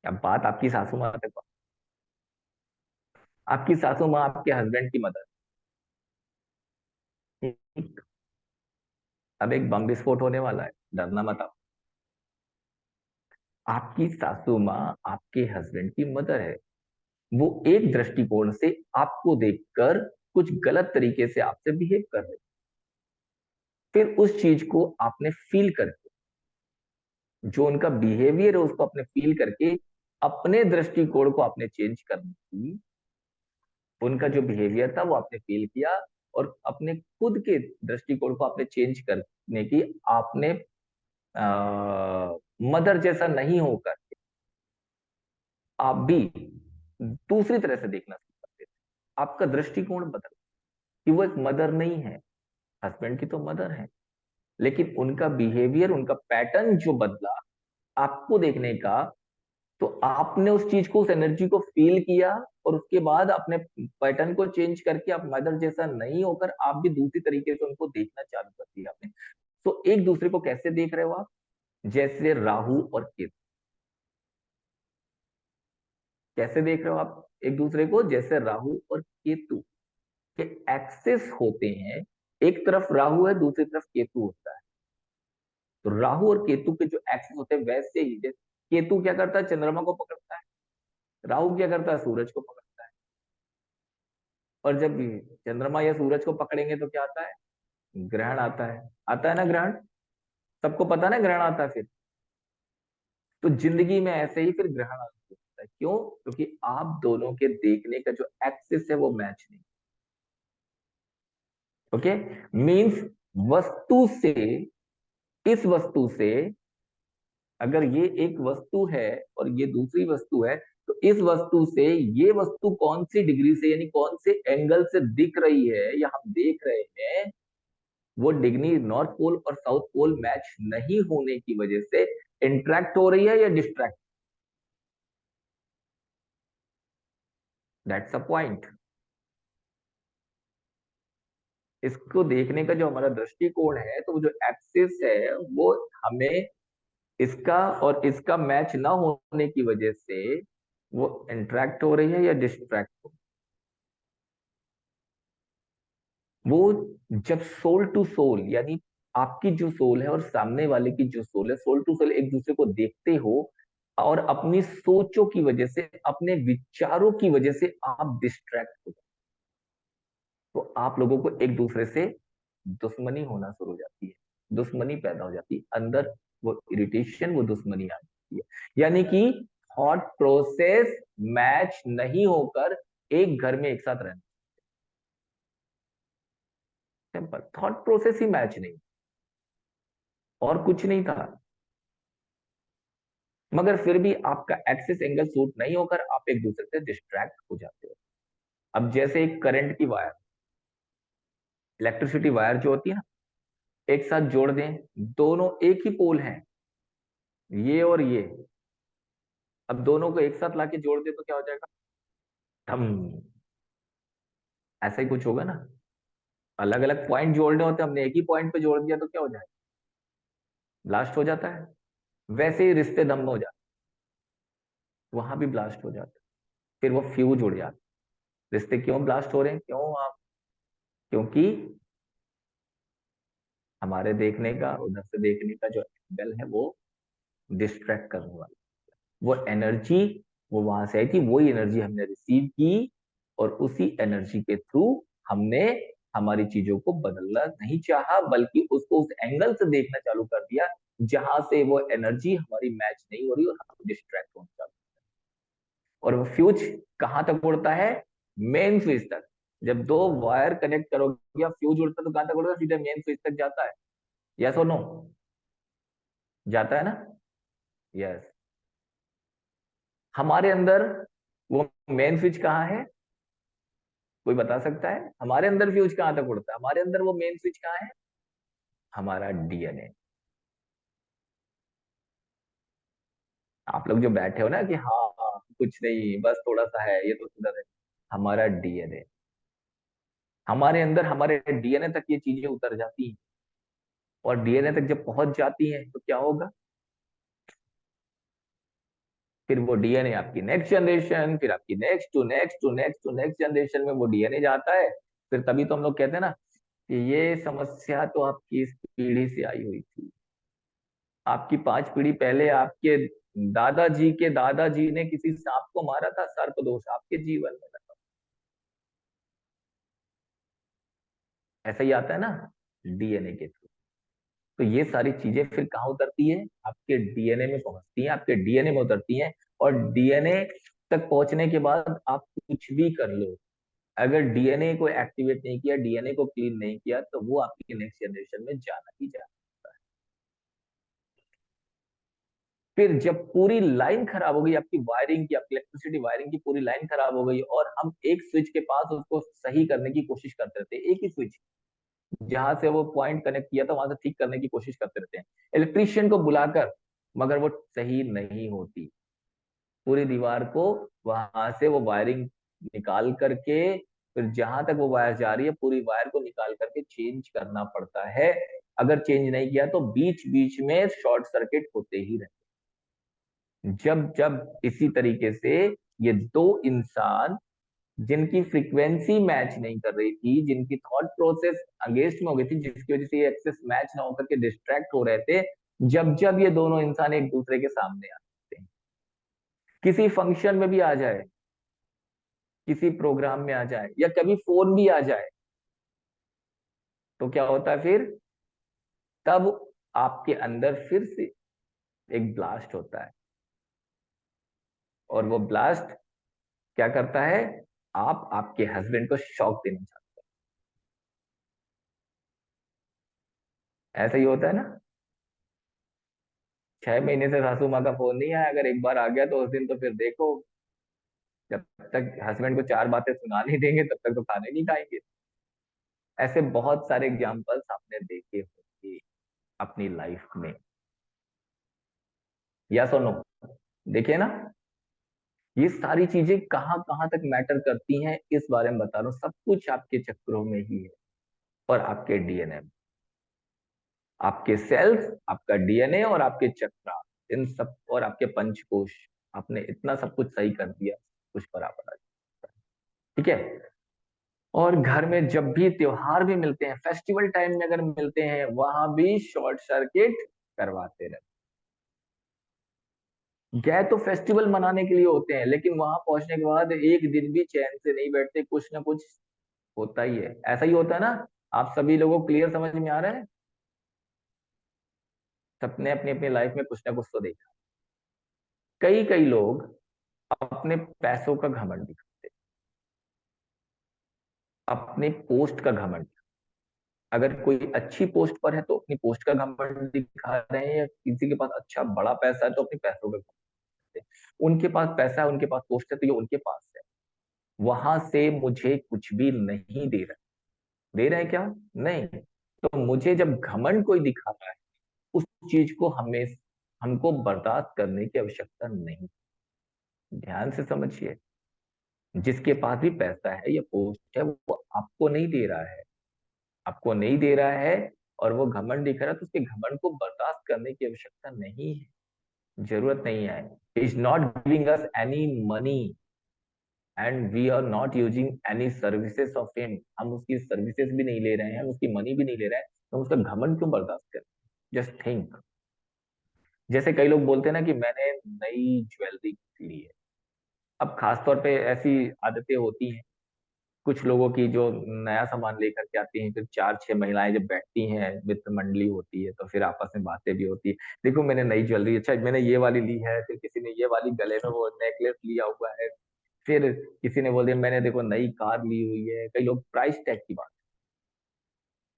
अब बात आपकी सासू माँ तक, आपकी सासू माँ आपके हस्बैंड की मदर, ठीक? अब एक बम विस्फोट होने वाला है, डरना मत आप। आपकी सासू माँ आपके हस्बैंड की मदर है। वो एक दृष्टिकोण से आपको देखकर कुछ गलत तरीके से आपसे बिहेव कर रहे, फिर उस चीज को आपने फील करके, जो उनका बिहेवियर है उसको आपने फील करके अपने दृष्टिकोण को आपने चेंज करने की, उनका जो बिहेवियर था वो आपने फील किया, और अपने खुद के दृष्टिकोण को आपने चेंज करने की, आपने मदर जैसा नहीं होकर आप भी दूसरी तरह से देखना शुरू कर देते। आपका दृष्टिकोण बदल, कि वो एक मदर नहीं है, हस्बैंड की तो मदर है, लेकिन उनका बिहेवियर, उनका पैटर्न जो बदला आपको देखने का, तो आपने उस चीज को, उस एनर्जी को फील किया, और उसके बाद अपने पैटर्न को चेंज करके आप मदर जैसा नहीं होकर आप भी दूसरी तरीके से उनको देखना चालू कर दिया आपने। तो एक दूसरे को कैसे देख रहे हो आप? जैसे राहु और केतु। कैसे देख रहे हो आप एक दूसरे को? जैसे राहु और केतु के एक्सेस होते हैं, एक तरफ राहु है, दूसरी तरफ केतु होता है। तो राहु और केतु के जो एक्सेस होते हैं, वैसे ही जैसे केतु क्या करता है, चंद्रमा को पकड़ता है, राहु क्या करता है, सूरज को पकड़ता है। और जब चंद्रमा या सूरज को पकड़ेंगे तो क्या आता है? ग्रहण आता है ना ग्रहण। सबको पता है ना ग्रहण आता है फिर। तो जिंदगी में ऐसे ही फिर ग्रहण आता है। क्यों? क्योंकि आप दोनों के देखने का जो एक्सिस है वो मैच नहीं। ओके, मीन्स वस्तु से, इस वस्तु से, अगर ये एक वस्तु है और ये दूसरी वस्तु है, तो इस वस्तु से ये वस्तु कौन सी डिग्री से, यानी कौन से एंगल से दिख रही है या हम देख रहे हैं, वो डिग्री नॉर्थ पोल और साउथ पोल मैच नहीं होने की वजह से इंटरेक्ट हो रही है या डिस्ट्रैक्ट। That's a point. इसको देखने का जो हमारा दृष्टिकोण है, तो वो जो एक्सिस है वो हमें, इसका और इसका मैच ना होने की वजह से वो इंटरेक्ट हो रही है या डिस्ट्रैक्ट हो। वो जब सोल टू सोल, यानी आपकी जो सोल है और सामने वाले की जो सोल है, सोल टू सोल एक दूसरे को देखते हो, और अपनी सोचों की वजह से, अपने विचारों की वजह से आप डिस्ट्रैक्ट हो, तो आप लोगों को एक दूसरे से दुश्मनी होना शुरू हो जाती है, दुश्मनी पैदा हो जाती है अंदर, वो इरिटेशन, वो दुश्मनी आ जाती है। यानी कि थॉट प्रोसेस मैच नहीं होकर एक घर में एक साथ रहना, सिंपल थॉट प्रोसेस ही मैच नहीं, और कुछ नहीं था। मगर फिर भी आपका एक्सिस एंगल सूट नहीं होकर आप एक दूसरे से डिस्ट्रैक्ट हो जाते हो। अब जैसे एक करंट की वायर, इलेक्ट्रिसिटी वायर जो होती है ना, एक साथ जोड़ दें, दोनों एक ही पोल हैं, ये और ये, अब दोनों को एक साथ लाके जोड़ दे तो क्या हो जाएगा? हम, ऐसा ही कुछ होगा ना। अलग अलग पॉइंट जोड़ने होते हैं, हमने एक ही पॉइंट पे जोड़ दिया तो क्या हो जाएगा? ब्लास्ट हो जाता है। वैसे ही रिश्ते दम में हो जाते हैं, वहां भी ब्लास्ट हो जाता है, फिर वो फ्यूज उड़ जाता है। रिश्ते क्यों ब्लास्ट हो रहे हैं? क्यों आप? क्योंकि हमारे देखने का, उधर से देखने का जो एंगल है वो डिस्ट्रैक्ट करने वाला, वो एनर्जी, वो वहां से आई थी, वही एनर्जी हमने रिसीव की, और उसी एनर्जी के थ्रू हमने हमारी चीजों को बदलना नहीं चाहा, बल्कि उसको उस एंगल से देखना चालू कर दिया जहां से वो एनर्जी हमारी मैच नहीं हो रही और हम डिस्ट्रैक्ट होना चालू। और वो फ्यूज कहां तक उड़ता है? मेन स्विच तक। जब दो वायर कनेक्ट करोगे या फ्यूज उड़ता है तो कहां तक उड़ता है? सीधे मेन स्विच तक जाता है। यस और नो? जाता है ना? यस। हमारे अंदर वो मेन स्विच कहाँ है? कोई बता सकता है? हमारे अंदर फ्यूज कहां तक उड़ता है? हमारे अंदर वो मेन स्विच कहाँ है? हमारा डीएनए। आप लोग जो बैठे हो ना कि हाँ हाँ कुछ नहीं बस थोड़ा सा है ये तो सुधर है, हमारा डीएनए। हमारे अंदर हमारे डीएनए तक ये चीजें उतर जाती हैं। और डीएनए तक जब पहुंच जाती हैं तो क्या होगा? फिर वो डीएनए आपकी नेक्स्ट जनरेशन, फिर आपकी next to next to next to next generation में वो डीएनए जाता है। फिर तभी तो हम लोग कहते हैं ना कि ये समस्या तो आपकी इस पीढ़ी से आई हुई थी। आपकी 5 पीढ़ी पहले आपके दादाजी के दादाजी ने किसी सांप को मारा था, सर्पदोष आपके जीवन में लगा। ऐसा ही आता है ना डीएनए के थ्रू। तो ये सारी चीजें फिर कहाँ उतरती है? आपके डीएनए में पहुंचती हैं, आपके डीएनए में उतरती हैं। और डीएनए तक पहुंचने के बाद आप कुछ भी कर लो, अगर डीएनए को एक्टिवेट नहीं किया, डीएनए को क्लीन नहीं किया, तो वो आपकी नेक्स्ट जनरेशन में जाना ही जाना। फिर जब पूरी लाइन खराब हो गई आपकी वायरिंग की, आपकी इलेक्ट्रिसिटी वायरिंग की पूरी लाइन खराब हो गई और हम एक स्विच के पास उसको सही करने की कोशिश करते रहते हैं, एक ही स्विच जहां से वो पॉइंट कनेक्ट किया था वहां से ठीक करने की कोशिश करते रहते हैं इलेक्ट्रीशियन को बुलाकर, मगर वो सही नहीं होती। पूरी दीवार को वहां से वो वायरिंग निकाल करके, फिर जहां तक वो वायर जा रही है पूरी वायर को निकाल करके चेंज करना पड़ता है। अगर चेंज नहीं किया तो बीच बीच में शॉर्ट सर्किट होते ही रहते। जब जब इसी तरीके से ये दो इंसान जिनकी फ्रीक्वेंसी मैच नहीं कर रही थी, जिनकी थॉट प्रोसेस अगेंस्ट में हो गई थी, जिसकी वजह से ये एक्सेस मैच ना होकर के डिस्ट्रैक्ट हो रहे थे, जब जब ये दोनों इंसान एक दूसरे के सामने आते हैं, किसी फंक्शन में भी आ जाए, किसी प्रोग्राम में आ जाए या कभी फोन भी आ जाए, तो क्या होता है फिर? तब आपके अंदर फिर से एक ब्लास्ट होता है। और वो ब्लास्ट क्या करता है? आप आपके हस्बैंड को शॉक देना चाहते हैं, ऐसा ही होता है ना? 6 महीने से सासू माँ का फोन नहीं आया, अगर एक बार आ गया तो उस दिन तो फिर देखो, जब तक हस्बैंड को 4 बातें सुना नहीं देंगे तब तक तो खाने नहीं खाएंगे। ऐसे बहुत सारे एग्जाम्पल्स आपने देखे होंगे अपनी लाइफ में। या सुनो, देखिए ना, ये सारी चीजें कहाँ कहाँ तक मैटर करती हैं इस बारे में बता रहा हूँ। सब कुछ आपके चक्रों में ही है और आपके डीएनए में। आपके सेल्स, आपका डीएनए और आपके चक्रा, इन सब और आपके पंचकोश, आपने इतना सब कुछ सही कर दिया, कुछ बराबर आ जाता है। ठीक है? और घर में जब भी त्योहार भी मिलते हैं, फेस्टिवल टाइम में अगर मिलते हैं, वहां भी शॉर्ट सर्किट करवाते रहते हैं। गए तो फेस्टिवल मनाने के लिए होते हैं, लेकिन वहां पहुंचने के बाद एक दिन भी चैन से नहीं बैठते, कुछ ना कुछ होता ही है। ऐसा ही होता है ना? आप सभी लोगों को क्लियर समझ में आ रहा है? सबने अपनी अपनी लाइफ में कुछ ना कुछ तो देखा। कई कई लोग अपने पैसों का घमंड दिखाते हैं, अपने पोस्ट का घमंड। अगर कोई अच्छी पोस्ट पर है तो अपनी पोस्ट का घमंड दिखा रहे हैं, या किसी के पास अच्छा बड़ा पैसा है तो अपने पैसों का घमंड दिखाते हैं। उनके पास पैसा है, उनके पास पोस्ट है, तो ये उनके पास है, वहां से मुझे कुछ भी नहीं दे रहा। दे रहे हैं क्या? नहीं। तो मुझे जब घमंड कोई दिखा रहा है, उस चीज को हमें हमको बर्दाश्त करने की आवश्यकता नहीं। ध्यान से समझिए, जिसके पास भी पैसा है या पोस्ट है वो आपको नहीं दे रहा है, आपको नहीं दे रहा है, और वो घमंड दिख रहा है, तो उसके घमंड को बर्दाश्त करने की आवश्यकता नहीं है, जरूरत नहीं है। Is not giving us any money and we are not using any services of him. हम उसकी सर्विसेज भी नहीं ले रहे हैं, हम उसकी मनी भी नहीं ले रहे हैं, तो हम उसका घमंड क्यों बर्दाश्त करें? Just think. जैसे कई लोग बोलते हैं ना कि मैंने नई ज्वेलरी ली है। अब खासतौर पे ऐसी आदतें होती हैं कुछ लोगों की, जो नया सामान लेकर के आती हैं, फिर 4-6 महिलाएं जब बैठती हैं, मित्र मंडली होती है, तो फिर आपस में बातें भी होती है। देखो मैंने नई ज्वेलरी, अच्छा मैंने ये वाली ली है, फिर किसी ने ये वाली गले में वो नेकलेस लिया हुआ है, फिर किसी ने बोल दिया मैंने देखो नई कार ली हुई है, कई लोग प्राइस टैग की बात,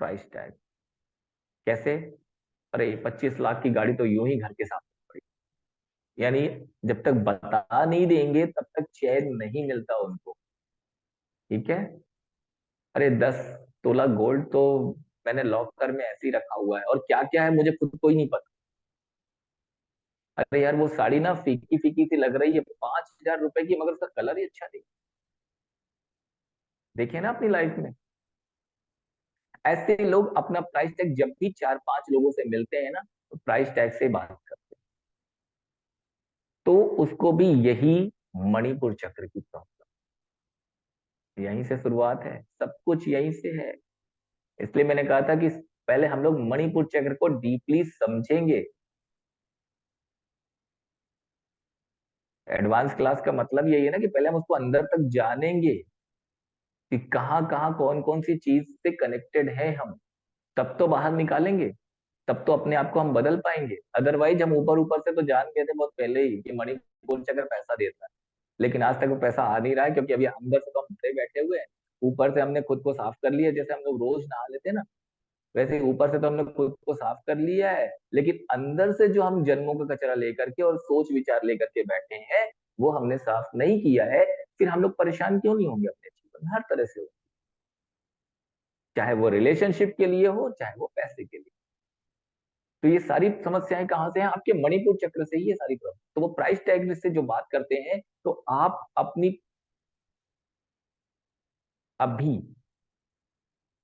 प्राइस टैग कैसे, अरे 25 लाख की गाड़ी तो यूं ही घर के साथ पड़ी। यानी जब तक बता नहीं देंगे तब तक चैन नहीं मिलता उनको। ठीक है। अरे 10 तोला गोल्ड तो मैंने लॉकर में ऐसे ही रखा हुआ है, और क्या क्या है मुझे खुद को ही नहीं पता। अरे यार वो साड़ी ना फीकी फीकी सी लग रही है, 5,000 रुपए की, मगर उसका कलर ही अच्छा नहीं। देखिए ना अपनी लाइफ में ऐसे लोग अपना प्राइस टैग जब भी 4-5 लोगों से मिलते हैं ना, तो प्राइस टैग से बात करते हैं। तो उसको भी यही मणिपुर चक्र की प्रॉब्लम, यहीं से शुरुआत है, सब कुछ यहीं से है। इसलिए मैंने कहा था कि पहले हम लोग मणिपुर चक्र को डीपली समझेंगे। एडवांस क्लास का मतलब यही है ना कि पहले हम उसको अंदर तक जानेंगे कि कहाँ कहाँ कौन कौन सी चीज से कनेक्टेड है हम, तब तो बाहर निकालेंगे, तब तो अपने आप को हम बदल पाएंगे। अदरवाइज हम ऊपर ऊपर से तो जान गए थे बहुत पहले ही कि मणिपुर चक्र पैसा देता है, लेकिन आज तक वो पैसा आ नहीं रहा है, क्योंकि अभी अंदर से तो हम भरे बैठे हुए हैं। ऊपर से हमने खुद को साफ कर लिया, जैसे हम लोग रोज नहा लेते हैं ना, वैसे ही ऊपर से तो हमने खुद को साफ कर लिया है, लेकिन अंदर से जो हम जन्मों का कचरा लेकर के और सोच विचार लेकर के बैठे हैं, वो हमने साफ नहीं किया है। फिर हम लोग परेशान क्यों नहीं होंगे अपने जीवन में, हर तरह से हो, चाहे वो रिलेशनशिप के लिए हो, चाहे वो पैसे के लिए। तो ये सारी समस्याएं कहाँ से हैं, आपके मणिपुर चक्र से ही ये सारी प्रॉब्लम। तो वो प्राइस टैग से जो बात करते हैं, तो आप अपनी अभी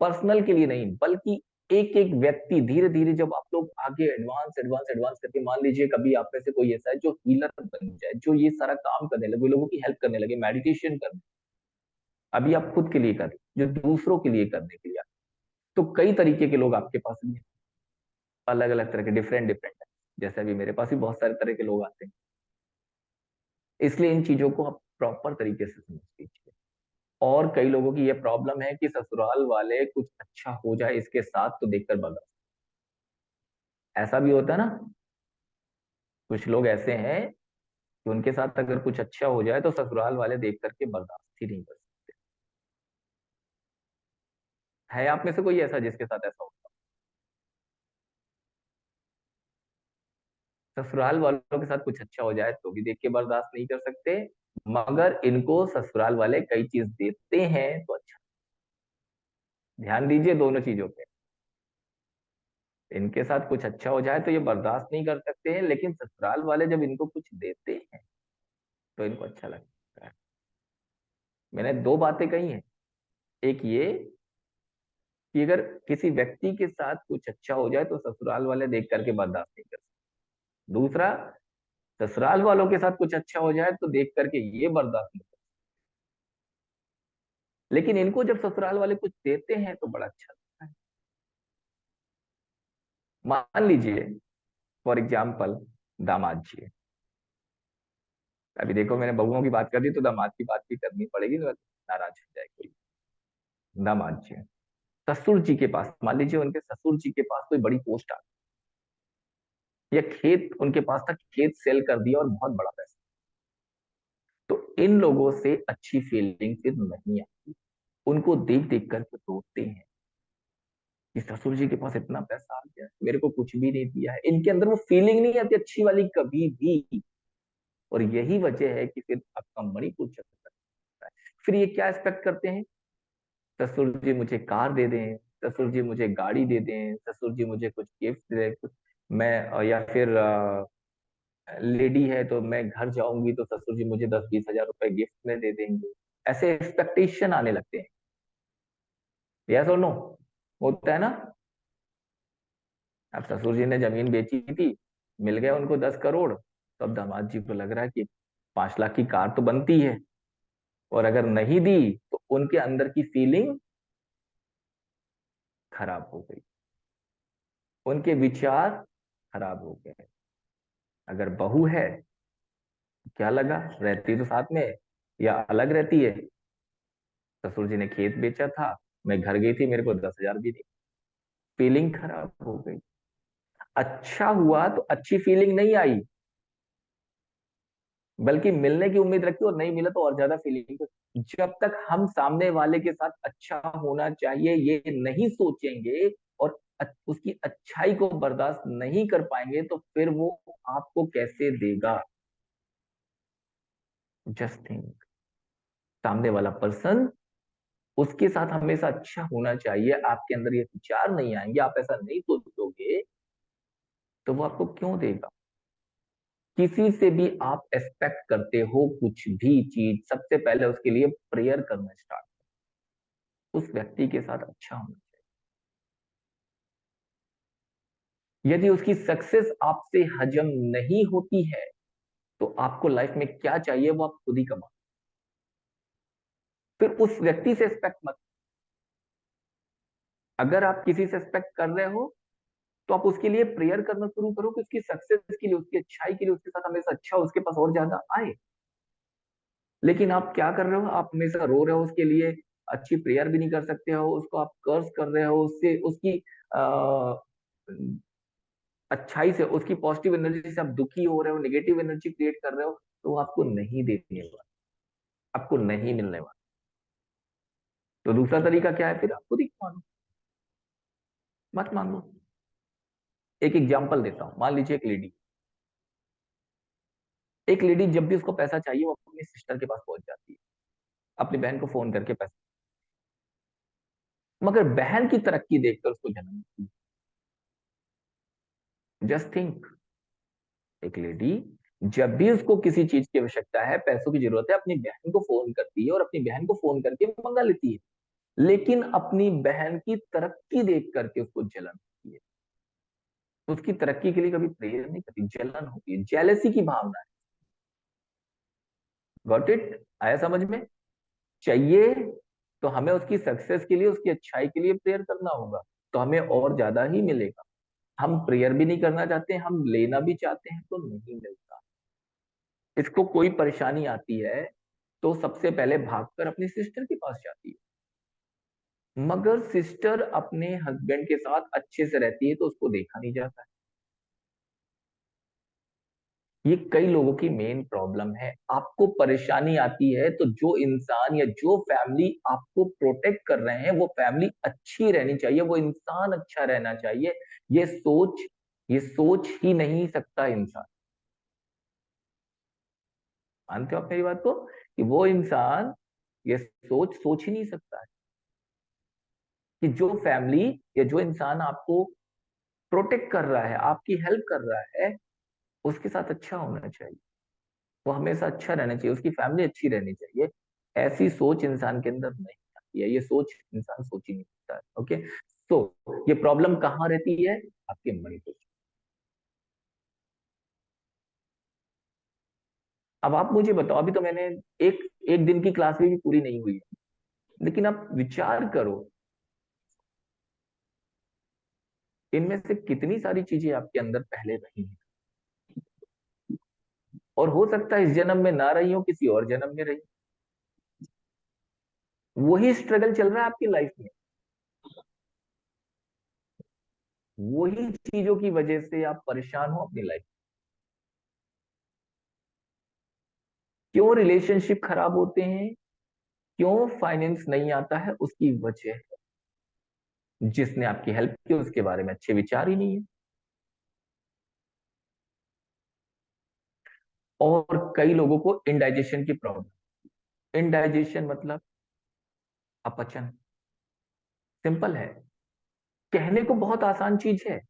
पर्सनल के लिए नहीं, बल्कि एक एक व्यक्ति धीरे धीरे, जब आप लोग आगे एडवांस एडवांस एडवांस करके, मान लीजिए कभी आप में से कोई ऐसा है जो हीलर बन जाए, जो ये सारा काम करने लगे, लोगों की हेल्प करने लगे, मेडिटेशन करने, अभी आप खुद के लिए कर जो दूसरों के लिए करने के लिए, तो कई तरीके के लोग आपके पास भी हैं, अलग अलग तरह के, डिफरेंट डिफरेंट है। जैसे अभी मेरे पास भी बहुत सारे तरह के लोग आते हैं। इसलिए इन चीजों को आप प्रॉपर तरीके से समझ लीजिए। और कई लोगों की ये प्रॉब्लम है कि ससुराल वाले कुछ अच्छा हो जाए इसके साथ तो देखकर बर्दाश्त, ऐसा भी होता है ना, कुछ लोग ऐसे हैं कि उनके साथ अगर कुछ अच्छा हो जाए तो ससुराल वाले देख करके बर्दाश्त ही नहीं कर सकते। है आप में से कोई ऐसा जिसके साथ ऐसा होता? ससुराल वालों के साथ कुछ अच्छा हो जाए तो भी देख के बर्दाश्त नहीं कर सकते, मगर इनको ससुराल वाले कई चीज देते हैं तो अच्छा। ध्यान दीजिए दोनों चीजों पे, इनके साथ कुछ अच्छा हो जाए तो ये बर्दाश्त नहीं कर सकते हैं, लेकिन ससुराल वाले जब इनको कुछ देते हैं तो इनको अच्छा लगता है। मैंने दो बातें कही हैं, एक ये कि अगर किसी व्यक्ति के साथ कुछ अच्छा हो जाए तो ससुराल वाले देख करके बर्दाश्त नहीं कर सकते, दूसरा ससुराल वालों के साथ कुछ अच्छा हो जाए तो देख करके ये बर्दाश्त नहीं कर। लेकिन इनको जब ससुराल वाले कुछ देते हैं तो बड़ा अच्छा लगता है। मान लीजिए फॉर एग्जाम्पल दामाद जी है। अभी देखो मैंने बहुओं की बात कर दी तो दामाद की बात भी करनी पड़ेगी, नहीं तो नाराज हो जाए कोई। दामाद जी है, ससुर जी के पास, मान लीजिए उनके ससुर जी के पास कोई बड़ी पोस्ट आ गई, या खेत उनके पास था, खेत सेल कर दिया और बहुत बड़ा पैसा, तो इन लोगों से अच्छी फीलिंग फिर नहीं आती, उनको देख देख कर के रोते हैं कि ससुर जी के पास इतना पैसा आ गया, मेरे को कुछ भी नहीं दिया है। इनके अंदर वो फीलिंग नहीं आती अच्छी वाली कभी भी। और यही वजह है कि फिर आपका मणिपुर चक्कर है। फिर ये क्या एक्सपेक्ट करते हैं, ससुर जी मुझे कार दे दें, ससुर जी मुझे गाड़ी दे दें, ससुर जी मुझे कुछ गिफ्ट दे कुछ, मैं या फिर लेडी है तो मैं घर जाऊंगी तो ससुर जी मुझे 10-20 हजार रुपए गिफ्ट में दे देंगे। ऐसे एक्सपेक्टेशन आने लगते हैं। यस और नो, होता है ना। अब ससुर जी ने जमीन बेची थी, मिल गया उनको 10 करोड़, तो अब दामाद जी को लग रहा है कि 5 लाख की कार तो बनती है, और अगर नहीं दी तो उनके अंदर की फीलिंग खराब हो गई, उनके विचार खराब हो गए। अगर बहू है, क्या लगा, रहती तो साथ में या अलग रहती है। ससुर जी ने खेत बेचा था, मैं घर गई थी, मेरे को 10 हजार भी नहीं, फीलिंग खराब हो गई। अच्छा हुआ तो अच्छी फीलिंग नहीं आई, बल्कि मिलने की उम्मीद रखती है, और नहीं मिला तो और ज्यादा फीलिंग। जब तक हम सामने वाले के साथ अच्छा होना चाहिए ये नहीं सोचेंगे, और उसकी अच्छाई को बर्दाश्त नहीं कर पाएंगे, तो फिर वो आपको कैसे देगा? जस्ट थिंक, सामने वाला पर्सन, उसके साथ हमेशा अच्छा होना चाहिए, आपके अंदर ये विचार नहीं आएंगे, आप ऐसा नहीं सोचोगे, तो वो आपको क्यों देगा? किसी से भी आप एक्सपेक्ट करते हो कुछ भी चीज, सबसे पहले उसके लिए प्रेयर करना स्टार्ट, उस व्यक्ति के साथ अच्छा होना चाहिए। यदि उसकी सक्सेस आपसे हजम नहीं होती है, तो आपको लाइफ में क्या चाहिए वो आप खुद ही कमा। फिर उस व्यक्ति से एक्सपेक्ट मत। अगर आप किसी से एक्सपेक्ट कर रहे हो, तो आप उसके लिए प्रेयर करना शुरू करो कि उसकी सक्सेस के लिए, उसकी अच्छाई के लिए, उसके साथ हमेशा अच्छा हो, उसके पास और ज्यादा आए। लेकिन आप क्या कर रहे हो? आप हमेशा रो रहे हो उसके लिए, अच्छी प्रेयर भी नहीं कर सकते हो, उसको आप कर्स कर रहे हो, उससे उसकी आ, अच्छाई से, उसकी पॉजिटिव एनर्जी से आप दुखी हो रहे हो, नेगेटिव एनर्जी क्रिएट कर रहे हो, तो वो आपको नहीं देने वाला, आपको नहीं मिलने वाला। तो दूसरा तरीका क्या है? फिर आप खुद ही मांगो, मत मांगो। एक एग्जांपल देता हूं, मान लीजिए एक लेडी जब भी उसको पैसा चाहिए वो अपनी सिस्टर के पास पहुंच जाती है, अपनी बहन को फोन करके पैसा, मगर बहन की तरक्की देखकर उसको जलन होती है। जस्ट थिंक, एक लेडी जब भी उसको किसी चीज की आवश्यकता है, पैसों की जरूरत है, अपनी बहन को फोन करती है, और अपनी बहन को फोन करके मंगा लेती है। लेकिन अपनी बहन की तरक्की देख करके उसको जलन होती है, उसकी तरक्की के लिए कभी प्रेयर नहीं करती, जलन होती है, जेलसी की भावना है। Got it? आया समझ में? चाहिए तो हमें उसकी सक्सेस के लिए, उसकी अच्छाई के लिए प्रेयर करना होगा, तो हमें और ज्यादा ही मिलेगा। हम प्रेयर भी नहीं करना चाहते, हम लेना भी चाहते हैं तो नहीं मिलता। इसको कोई परेशानी आती है तो सबसे पहले भागकर अपनी सिस्टर के पास जाती है, मगर सिस्टर अपने हस्बैंड के साथ अच्छे से रहती है तो उसको देखा नहीं जाता है। ये कई लोगों की मेन प्रॉब्लम है। आपको परेशानी आती है तो जो इंसान या जो फैमिली आपको प्रोटेक्ट कर रहे हैं वो फैमिली अच्छी रहनी चाहिए, वो इंसान अच्छा रहना चाहिए। ये सोच, ये सोच ही नहीं सकता इंसान। मानते हो आप मेरी बात को, कि वो इंसान ये सोच सोच ही नहीं सकता है कि जो फैमिली या जो इंसान आपको प्रोटेक्ट कर रहा है, आपकी हेल्प कर रहा है, उसके साथ अच्छा होना चाहिए, वो हमेशा अच्छा रहना चाहिए, उसकी फैमिली अच्छी रहनी चाहिए। ऐसी सोच इंसान के अंदर नहीं आती है, ये सोच इंसान सोच ही नहीं सकता है। ओके, तो ये प्रॉब्लम कहाँ रहती है? आपके मणिपुर। अब आप मुझे बताओ, अभी तो मैंने एक एक दिन की क्लास भी पूरी नहीं हुई है, लेकिन आप विचार करो, इनमें से कितनी सारी चीजें आपके अंदर पहले रही हैं, और हो सकता है इस जन्म में ना रही हो, किसी और जन्म में रही। वही स्ट्रगल चल रहा है आपकी लाइफ में, वही चीजों की वजह से आप परेशान हो अपनी लाइफ। क्यों रिलेशनशिप खराब होते हैं, क्यों फाइनेंस नहीं आता है, उसकी वजह है जिसने आपकी हेल्प की उसके बारे में अच्छे विचार ही नहीं है। और कई लोगों को इंडाइजेशन की प्रॉब्लम। इंडाइजेशन मतलब अपचन, सिंपल है, कहने को बहुत आसान चीज है।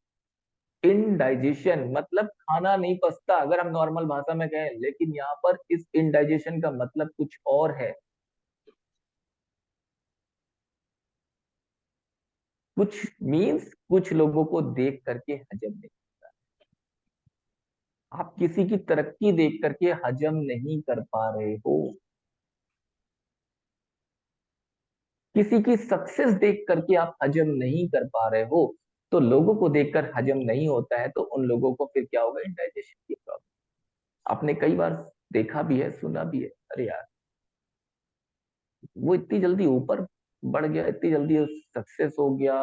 इनडाइजेशन मतलब खाना नहीं पचता, अगर हम नॉर्मल भाषा में कहें, लेकिन यहाँ पर इस इनडाइजेशन का मतलब कुछ और है। कुछ मीन्स कुछ लोगों को देख करके हजम नहीं, आप किसी की तरक्की देख करके हजम नहीं कर पा रहे हो, किसी की सक्सेस देख करके आप हजम नहीं कर पा रहे हो, तो लोगों को देखकर हजम नहीं होता है, तो उन लोगों को फिर क्या होगा? इंडाइजेशन की प्रॉब्लम। आपने कई बार देखा भी है, सुना भी है, अरे यार वो इतनी जल्दी ऊपर बढ़ गया, इतनी जल्दी सक्सेस हो गया।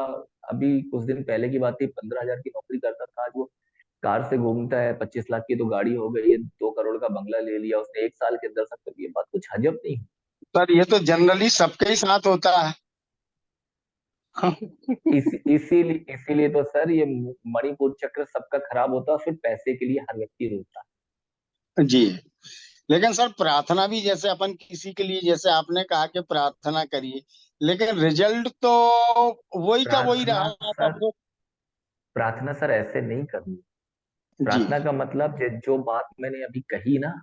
अभी कुछ दिन पहले की बात थी, 15,000 की नौकरी करता था, आज वो कार से घूमता है, 25 लाख की तो गाड़ी हो गई है, 2 करोड़ का बंगला ले लिया उसने एक साल के अंदर सब कर लिया, बात कुछ हजम नहीं। सर ये तो जनरली सबके ही साथ होता है। इसीलिए तो सर ये मणिपुर चक्र सबका खराब होता है, फिर पैसे के लिए हर व्यक्ति रोता जी। लेकिन सर प्रार्थना भी, जैसे अपन किसी के लिए, जैसे आपने कहा कि प्रार्थना करिए, लेकिन रिजल्ट तो वही है। का वही रहा था फिर। प्रार्थना सर ऐसे नहीं करनी। जी। प्रार्थना का मतलब जो बात मैंने अभी कही ना,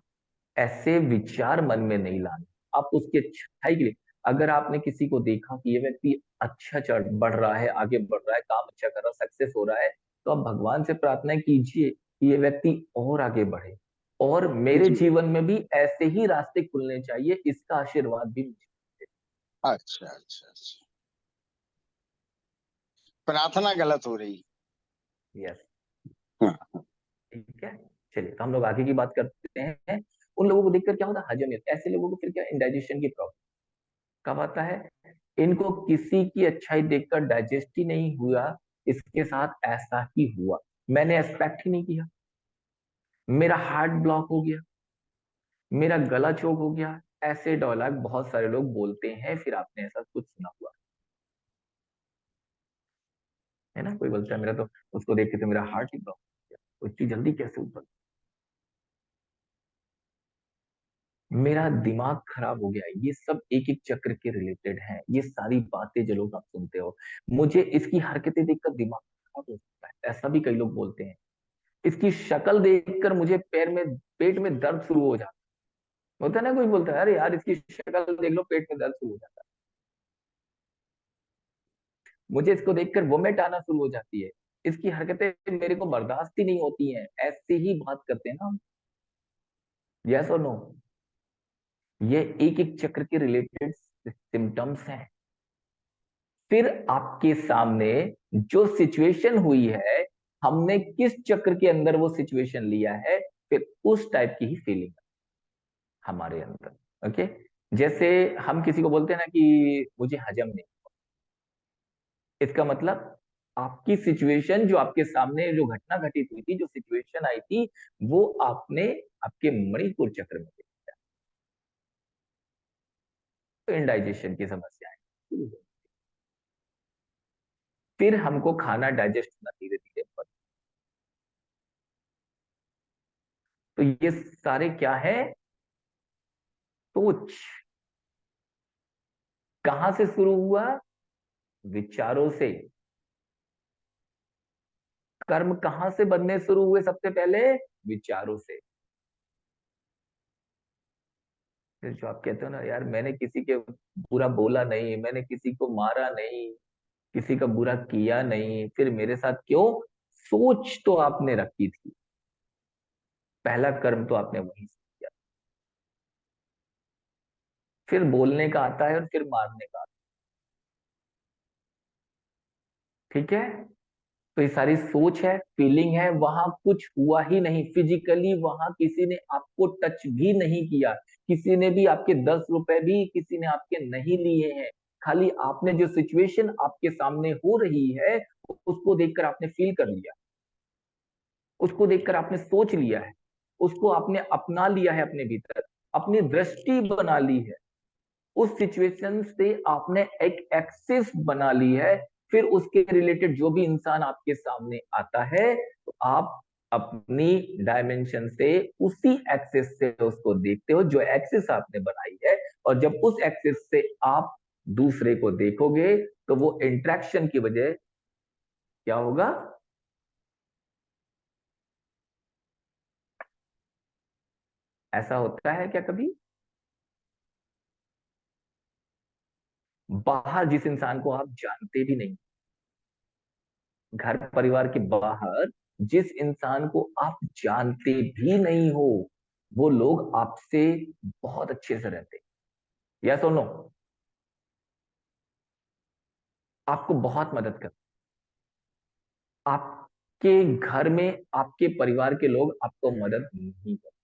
ऐसे विचार मन में नहीं लाने। आप उसकी अच्छाई के लिए, अगर आपने किसी को देखा कि ये व्यक्ति अच्छा चढ़ बढ़ रहा है, आगे बढ़ रहा है, काम अच्छा कर रहा है, सक्सेस हो रहा है, तो आप भगवान से प्रार्थना कीजिए कि ये व्यक्ति और आगे बढ़े, और मेरे जी। जीवन में भी ऐसे ही रास्ते खुलने चाहिए, इसका आशीर्वाद भी मुझे। अच्छा अच्छा अच्छा। प्रार्थना गलत हो रही। यस। हाँ। ठीक है। चलिए, तो हम लोग आगे की बात करते हैं। उन लोगों को देखकर क्या होता है, हजम नहीं होता। ऐसे लोगों को फिर क्या, इंडाइजेशन की प्रॉब्लम कब आता है? इनको किसी की अच्छाई देखकर डाइजेस्ट ही नहीं हुआ, इसके साथ ऐसा ही हुआ, मैंने एक्सपेक्ट ही नहीं किया, मेरा हार्ट ब्लॉक हो गया, मेरा गला चोक हो गया। ऐसे डायलॉग बहुत सारे लोग बोलते हैं, फिर आपने ऐसा कुछ सुना हुआ है ना? कोई बोलता है मेरा तो, उसको देख के तो मेरा हार्ट ही ब्लॉक हो गया, तो इतनी जल्दी कैसे ऊपर, मेरा दिमाग खराब हो गया। ये सब एक एक चक्र के रिलेटेड हैं, ये सारी बातें जो लोग आप सुनते हो, मुझे इसकी हरकतें देखकर दिमाग खराब हो सकता है, ऐसा भी कई लोग बोलते हैं। इसकी शक्ल देखकर मुझे पैर में, पेट में दर्द शुरू हो जाता है। होता है ना, कोई बोलता है अरे यार इसकी शक्ल देख लो, पेट में दर्द शुरू हो जाता है। मुझे इसको देखकर वोमिट आना शुरू हो जाती है। इसकी हरकतें मेरे को बर्दाश्त ही नहीं होती हैं। ऐसे ही बात करते हैं ना हम। यस और नो? ये एक एक चक्र के रिलेटेड सिम्टम्स हैं। फिर आपके सामने जो सिचुएशन हुई है, हमने किस चक्र के अंदर वो सिचुएशन लिया है, फिर उस टाइप की ही फीलिंग हमारे अंदर। ओके। जैसे हम किसी को बोलते हैं ना कि मुझे हजम नहीं, इसका मतलब आपकी सिचुएशन, जो आपके सामने जो घटना घटित हुई थी, जो सिचुएशन आई थी, वो आपने आपके मणिपुर चक्र में देखा। तो इंडाइजेशन की समस्या है। फिर हमको खाना डाइजेस्ट होना धीरे धीरे, तो ये सारे क्या है, सोच। कहां से शुरू हुआ? विचारों से। कर्म कहां से बनने शुरू हुए सबसे पहले? विचारों से। फिर जो आप कहते हो ना, यार मैंने किसी के बुरा बोला नहीं, मैंने किसी को मारा नहीं, किसी का बुरा किया नहीं, फिर मेरे साथ क्यों? सोच तो आपने रखी थी, पहला कर्म तो आपने वही से किया। फिर बोलने का आता है और फिर मारने का आता है। ठीक है। तो ये सारी सोच है, फीलिंग है, वहां कुछ हुआ ही नहीं फिजिकली, वहां किसी ने आपको टच भी नहीं किया, किसी ने भी आपके 10 रुपए भी किसी ने आपके नहीं लिए हैं। खाली आपने जो सिचुएशन आपके सामने हो रही है, उसको देखकर आपने फील कर लिया, उसको देखकर आपने सोच लिया है, उसको आपने अपना लिया है अपने भीतर, अपनी दृष्टि बना ली है, उस सिचुएशन से आपने एक एक्सिस बना ली है। फिर उसके रिलेटेड जो भी इंसान आपके सामने आता है, तो आप अपनी डायमेंशन से उसी एक्सिस से उसको देखते हो, जो एक्सिस आपने बनाई है। और जब उस एक्सिस से आप दूसरे को देखोगे, तो वो इंट्रैक्शन की वजह क्या होगा? ऐसा होता है क्या कभी? बाहर जिस इंसान को आप जानते भी नहीं, घर परिवार के बाहर जिस इंसान को आप जानते भी नहीं हो, वो लोग आपसे बहुत अच्छे से रहते हैं। यस और नो? आपको बहुत मदद करते हैं। आपके घर में आपके परिवार के लोग आपको मदद नहीं करते,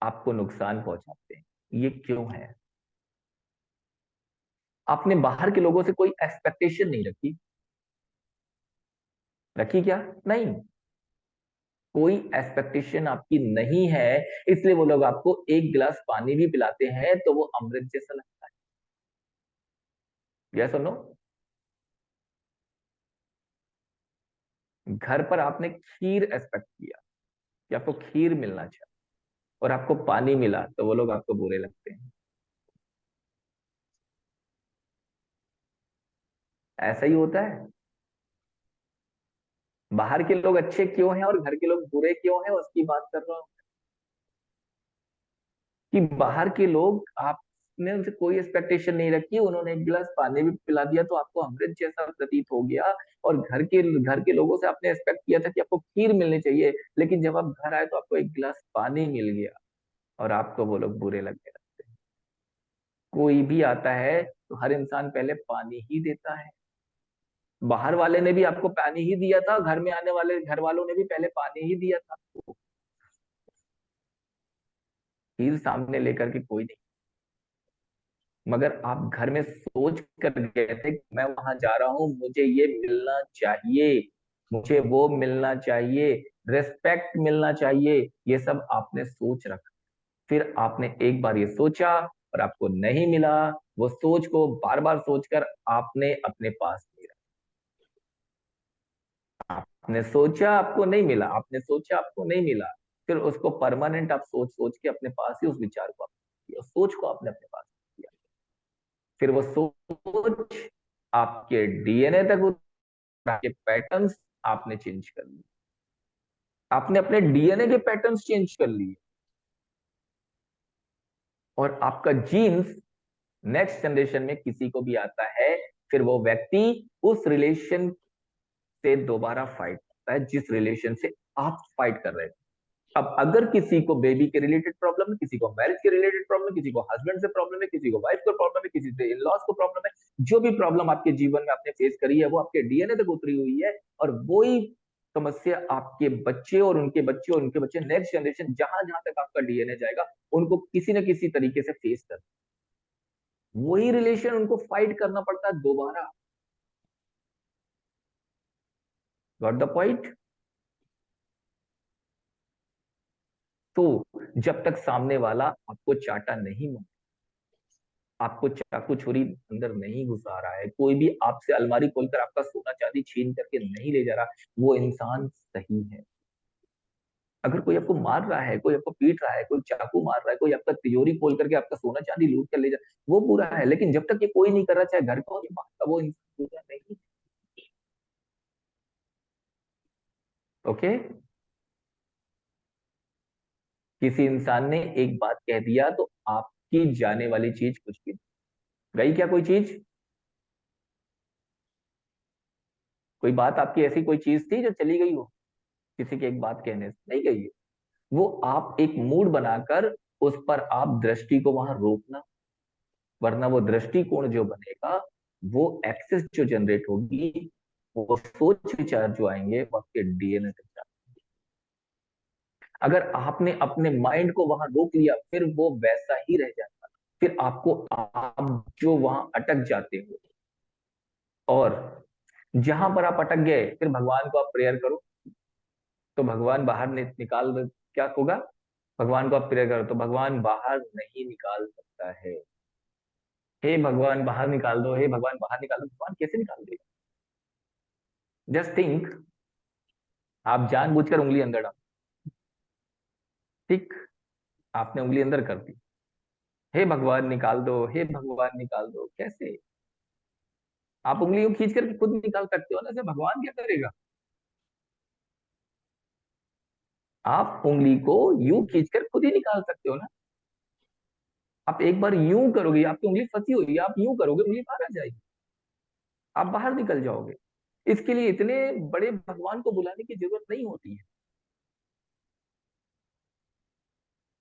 आपको नुकसान पहुंचाते हैं। ये क्यों है? आपने बाहर के लोगों से कोई एक्सपेक्टेशन नहीं रखी। रखी क्या? नहीं। कोई एक्सपेक्टेशन आपकी नहीं है, इसलिए वो लोग आपको एक गिलास पानी भी पिलाते हैं तो वो अमृत जैसा लगता है। यस और नो? घर पर आपने खीर एक्सपेक्ट किया कि आपको खीर मिलना चाहिए, और आपको पानी मिला तो वो लोग आपको बुरे लगते हैं। ऐसा ही होता है। बाहर के लोग अच्छे क्यों हैं और घर के लोग बुरे क्यों हैं, उसकी बात कर रहा हूं। कि बाहर के लोग, आपने उनसे कोई एक्सपेक्टेशन नहीं रखी, उन्होंने एक गिलास पानी भी पिला दिया तो आपको अमृत जैसा प्रतीत हो गया। और घर के लोगों से आपने एक्सपेक्ट किया था कि आपको खीर मिलनी चाहिए, लेकिन जब आप घर आए तो आपको एक गिलास पानी मिल गया और आपको वो लोग बुरे लग गए। कोई भी आता है तो हर इंसान पहले पानी ही देता है। बाहर वाले ने भी आपको पानी ही दिया था, घर में आने वाले घर वालों ने भी पहले पानी ही दिया था आपको। खीर सामने लेकर के कोई नहीं। मगर आप घर में सोच कर गए थे कि मैं वहां जा रहा हूं, मुझे ये मिलना चाहिए, मुझे वो मिलना चाहिए, रेस्पेक्ट मिलना चाहिए, ये सब आपने सोच रखा। फिर आपने एक बार ये सोचा और आपको नहीं मिला, वो सोच को बार बार सोचकर आपने अपने पास नहीं रखा। आपने सोचा आपको नहीं मिला, आपने सोचा आपको नहीं मिला, फिर उसको परमानेंट आप सोच सोच के अपने पास ही उस विचार को आपने किया, सोच को आपने अपने पास किया। फिर वो सोच आपके डीएनए तक आपके पैटर्न्स आपने चेंज कर लिए, आपने अपने डीएनए के पैटर्न्स चेंज कर लिए, और आपका जीन्स नेक्स्ट जनरेशन में किसी को भी आता है, फिर वो व्यक्ति उस रिलेशन से दोबारा फाइट करता है जिस रिलेशन से आप फाइट कर रहे थे। अब अगर किसी को बेबी के रिलेटेड प्रॉब्लम है, किसी को मैरिज के रिलेटेड प्रॉब्लम है, किसी को हस्बैंड से प्रॉब्लम है, किसी को वाइफ को प्रॉब्लम है, किसी से इन लॉज को प्रॉब्लम है, जो भी प्रॉब्लम आपके जीवन में आपने फेस करी है वो आपके डीएनए तक उतरी हुई है। और वही समस्या आपके बच्चे और उनके बच्चे और उनके बच्चे, नेक्स्ट जनरेशन, जहां जहां तक आपका डीएनए जाएगा, उनको किसी न किसी तरीके से फेस कर, वही रिलेशन उनको फाइट करना पड़ता है दोबारा। Got the point? तो जब तक सामने वाला आपको चाटा नहीं, आपको चाकू छुरी अंदर नहीं घुसा रहा है, कोई भी आपसे अलमारी खोलकर आपका सोना चांदी छीन करके नहीं ले जा रहा, वो इंसान सही है। अगर कोई आपको मार रहा है, कोई आपको पीट रहा है, कोई चाकू मार रहा है, कोई आपका तिजोरी खोल करके आपका सोना चांदी लूट कर ले जा, वो बुरा है। लेकिन जब तक ये कोई नहीं कर रहा, चाहे घर का हो या बाहर का, वो इंसान बुरा नहीं। ओके? किसी इंसान ने एक बात कह दिया तो आपकी जाने वाली चीज कुछ भी नहीं। गई क्या कोई चीज? कोई बात आपकी ऐसी कोई चीज थी जो चली गई हो किसी की एक बात कहने से? नहीं गई है। वो आप एक मूड बनाकर उस पर आप दृष्टि को वहां रोकना, वरना वो दृष्टिकोण जो बनेगा, वो एक्सेस जो जनरेट होगी, वो सोच विचार जो आएंगे, वो आपके डीएनए तक जाएंगे। अगर आपने अपने माइंड को वहां रोक लिया, फिर वो वैसा ही रह जाता, फिर आपको, आप जो वहां अटक जाते हो, और जहां पर आप अटक गए, फिर भगवान को आप प्रेयर करो तो भगवान बाहर निकाल, क्या होगा? भगवान को आप प्रेयर करो तो भगवान बाहर नहीं निकाल सकता है। हे भगवान बाहर निकाल दो, हे भगवान बाहर निकाल दो, भगवान कैसे निकाल देगा? जस्ट थिंक, आप जानबूझकर उंगली अंदर डाल, ठीक, आपने उंगली अंदर कर दी, हे भगवान निकाल दो, हे भगवान निकाल दो, कैसे? आप उंगलियों खींच करके खुद निकाल सकते हो ना, ऐसे भगवान क्या करेगा? आप उंगली को यूं खींचकर खुद ही निकाल सकते हो ना। आप एक बार यूं करोगे, आपकी उंगली फंसी हुई है, आप यूं करोगे, उंगली बाहर आ जाएगी, आप बाहर निकल जाओगे। इसके लिए इतने बड़े भगवान को बुलाने की जरूरत नहीं होती है।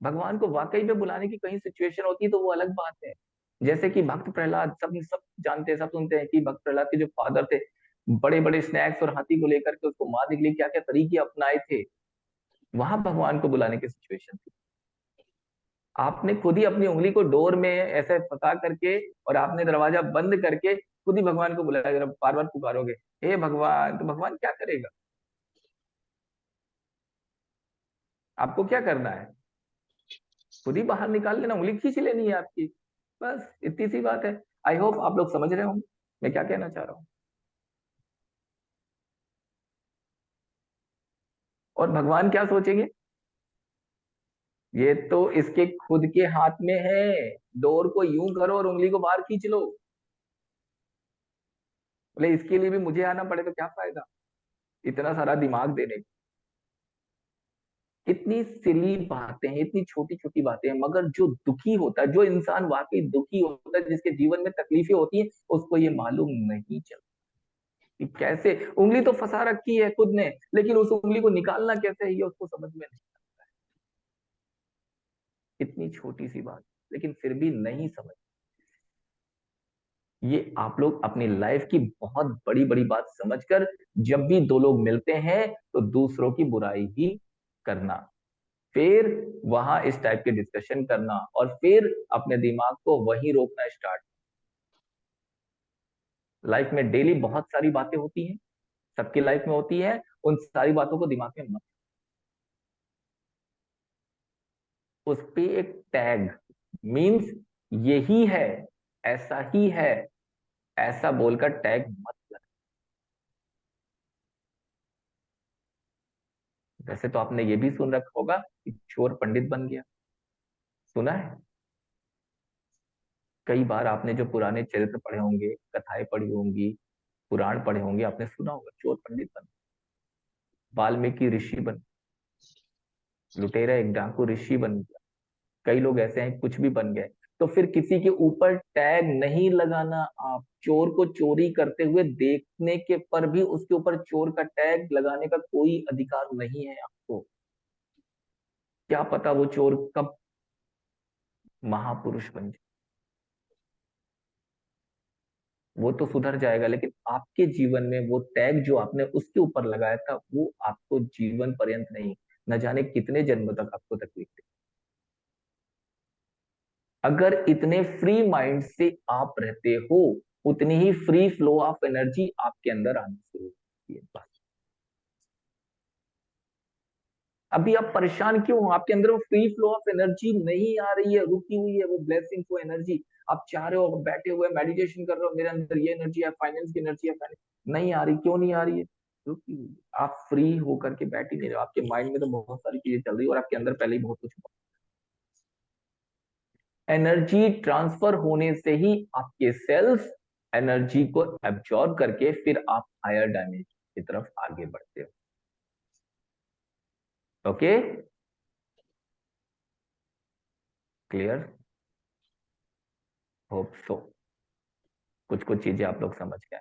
भगवान को वाकई में बुलाने की कहीं सिचुएशन होती है तो वो अलग बात है। जैसे कि भक्त प्रहलाद, सब सब जानते हैं, सब सुनते हैं कि भक्त प्रहलाद के जो फादर थे, बड़े बड़े स्नैक्स और हाथी को लेकर के उसको मारने के लिए क्या क्या तरीके अपनाए थे, वहां भगवान को बुलाने की सिचुएशन थी। आपने खुद ही अपनी उंगली को डोर में ऐसे फंसा करके, और आपने दरवाजा बंद करके खुद ही भगवान को बुलाया, जरा बार बार पुकारोगे हे भगवान, तो भगवान क्या करेगा? आपको क्या करना है, खुद ही बाहर निकाल लेना, उंगली खींच लेनी है आपकी, बस इतनी सी बात है। आई होप आप लोग समझ रहे होंगे मैं क्या कहना चाह रहा हूँ। और भगवान क्या सोचेंगे, ये तो इसके खुद के हाथ में है, डोर को यूं करो और उंगली को बाहर खींच लो। बोले इसके लिए भी मुझे आना पड़े तो क्या फायदा, इतना सारा दिमाग देने का। इतनी सिली बातें हैं, इतनी छोटी छोटी बातें हैं, मगर जो दुखी होता है, जो इंसान वाकई दुखी होता है, जिसके जीवन में तकलीफें होती हैं, उसको ये मालूम नहीं चलता कि कैसे उंगली तो फंसा रखी है खुद ने, लेकिन उस उंगली को निकालना कैसे है ये उसको समझ में नहीं। इतनी छोटी सी बात, लेकिन फिर भी नहीं समझ। ये आप लोग अपनी लाइफ की बहुत बड़ी बड़ी बात समझकर जब भी दो लोग मिलते हैं तो दूसरों की बुराई ही करना, फिर वहां इस टाइप के डिस्कशन करना, और फिर अपने दिमाग को वहीं रोकना स्टार्ट। लाइफ में डेली बहुत सारी बातें होती हैं, सबकी लाइफ में होती है, उन सारी बातों को दिमाग में मत, उस पे एक टैग मीन्स यही है, ऐसा ही है, ऐसा बोलकर टैग मत लगा। वैसे तो आपने ये भी सुन रखा होगा कि चोर पंडित बन गया, सुना है। कई बार आपने जो पुराने चरित्र पढ़े होंगे, कथाएं पढ़ी होंगी, पुराण पढ़े होंगे, आपने सुना होगा चोर पंडित बन, वाल्मीकि ऋषि बन, लुटेरा एक डाकू ऋषि बन गया, कई लोग ऐसे हैं कुछ भी बन गए। तो फिर किसी के ऊपर टैग नहीं लगाना। आप चोर को चोरी करते हुए देखने के पर भी उसके ऊपर चोर का टैग लगाने का कोई अधिकार नहीं है आपको। क्या पता वो चोर कब महापुरुष बन जाए, वो तो सुधर जाएगा, लेकिन आपके जीवन में वो टैग जो आपने उसके ऊपर लगाया था वो आपको जीवन पर्यंत नहीं, न जाने कितने जन्म तक आपको तकलीफ दे। अगर इतने फ्री माइंड से आप रहते हो, उतनी ही फ्री फ्लो ऑफ एनर्जी आपके अंदर आनी शुरू होती है। बस अभी आप परेशान क्यों हो, आपके अंदर वो फ्री फ्लो ऑफ एनर्जी नहीं आ रही है, रुकी हुई है वो ब्लेसिंग, वो एनर्जी। आप चाह रहे हो, बैठे हुए मेडिटेशन कर रहे हो, मेरे अंदर ये एनर्जी है, फाइनेंस की एनर्जी है, नहीं आ रही, क्यों नहीं आ रही है, रुकी हुई है। आप फ्री होकर के बैठ ही नहीं रहे हो, आपके माइंड में तो बहुत सारी चीजें चल रही है और आपके अंदर पहले ही बहुत कुछ। एनर्जी ट्रांसफर होने से ही आपके सेल्स एनर्जी को एब्जॉर्ब करके फिर आप हायर डायमेंशन की तरफ आगे बढ़ते हो। ओके, क्लियर, होप सो कुछ कुछ चीजें आप लोग समझ गए।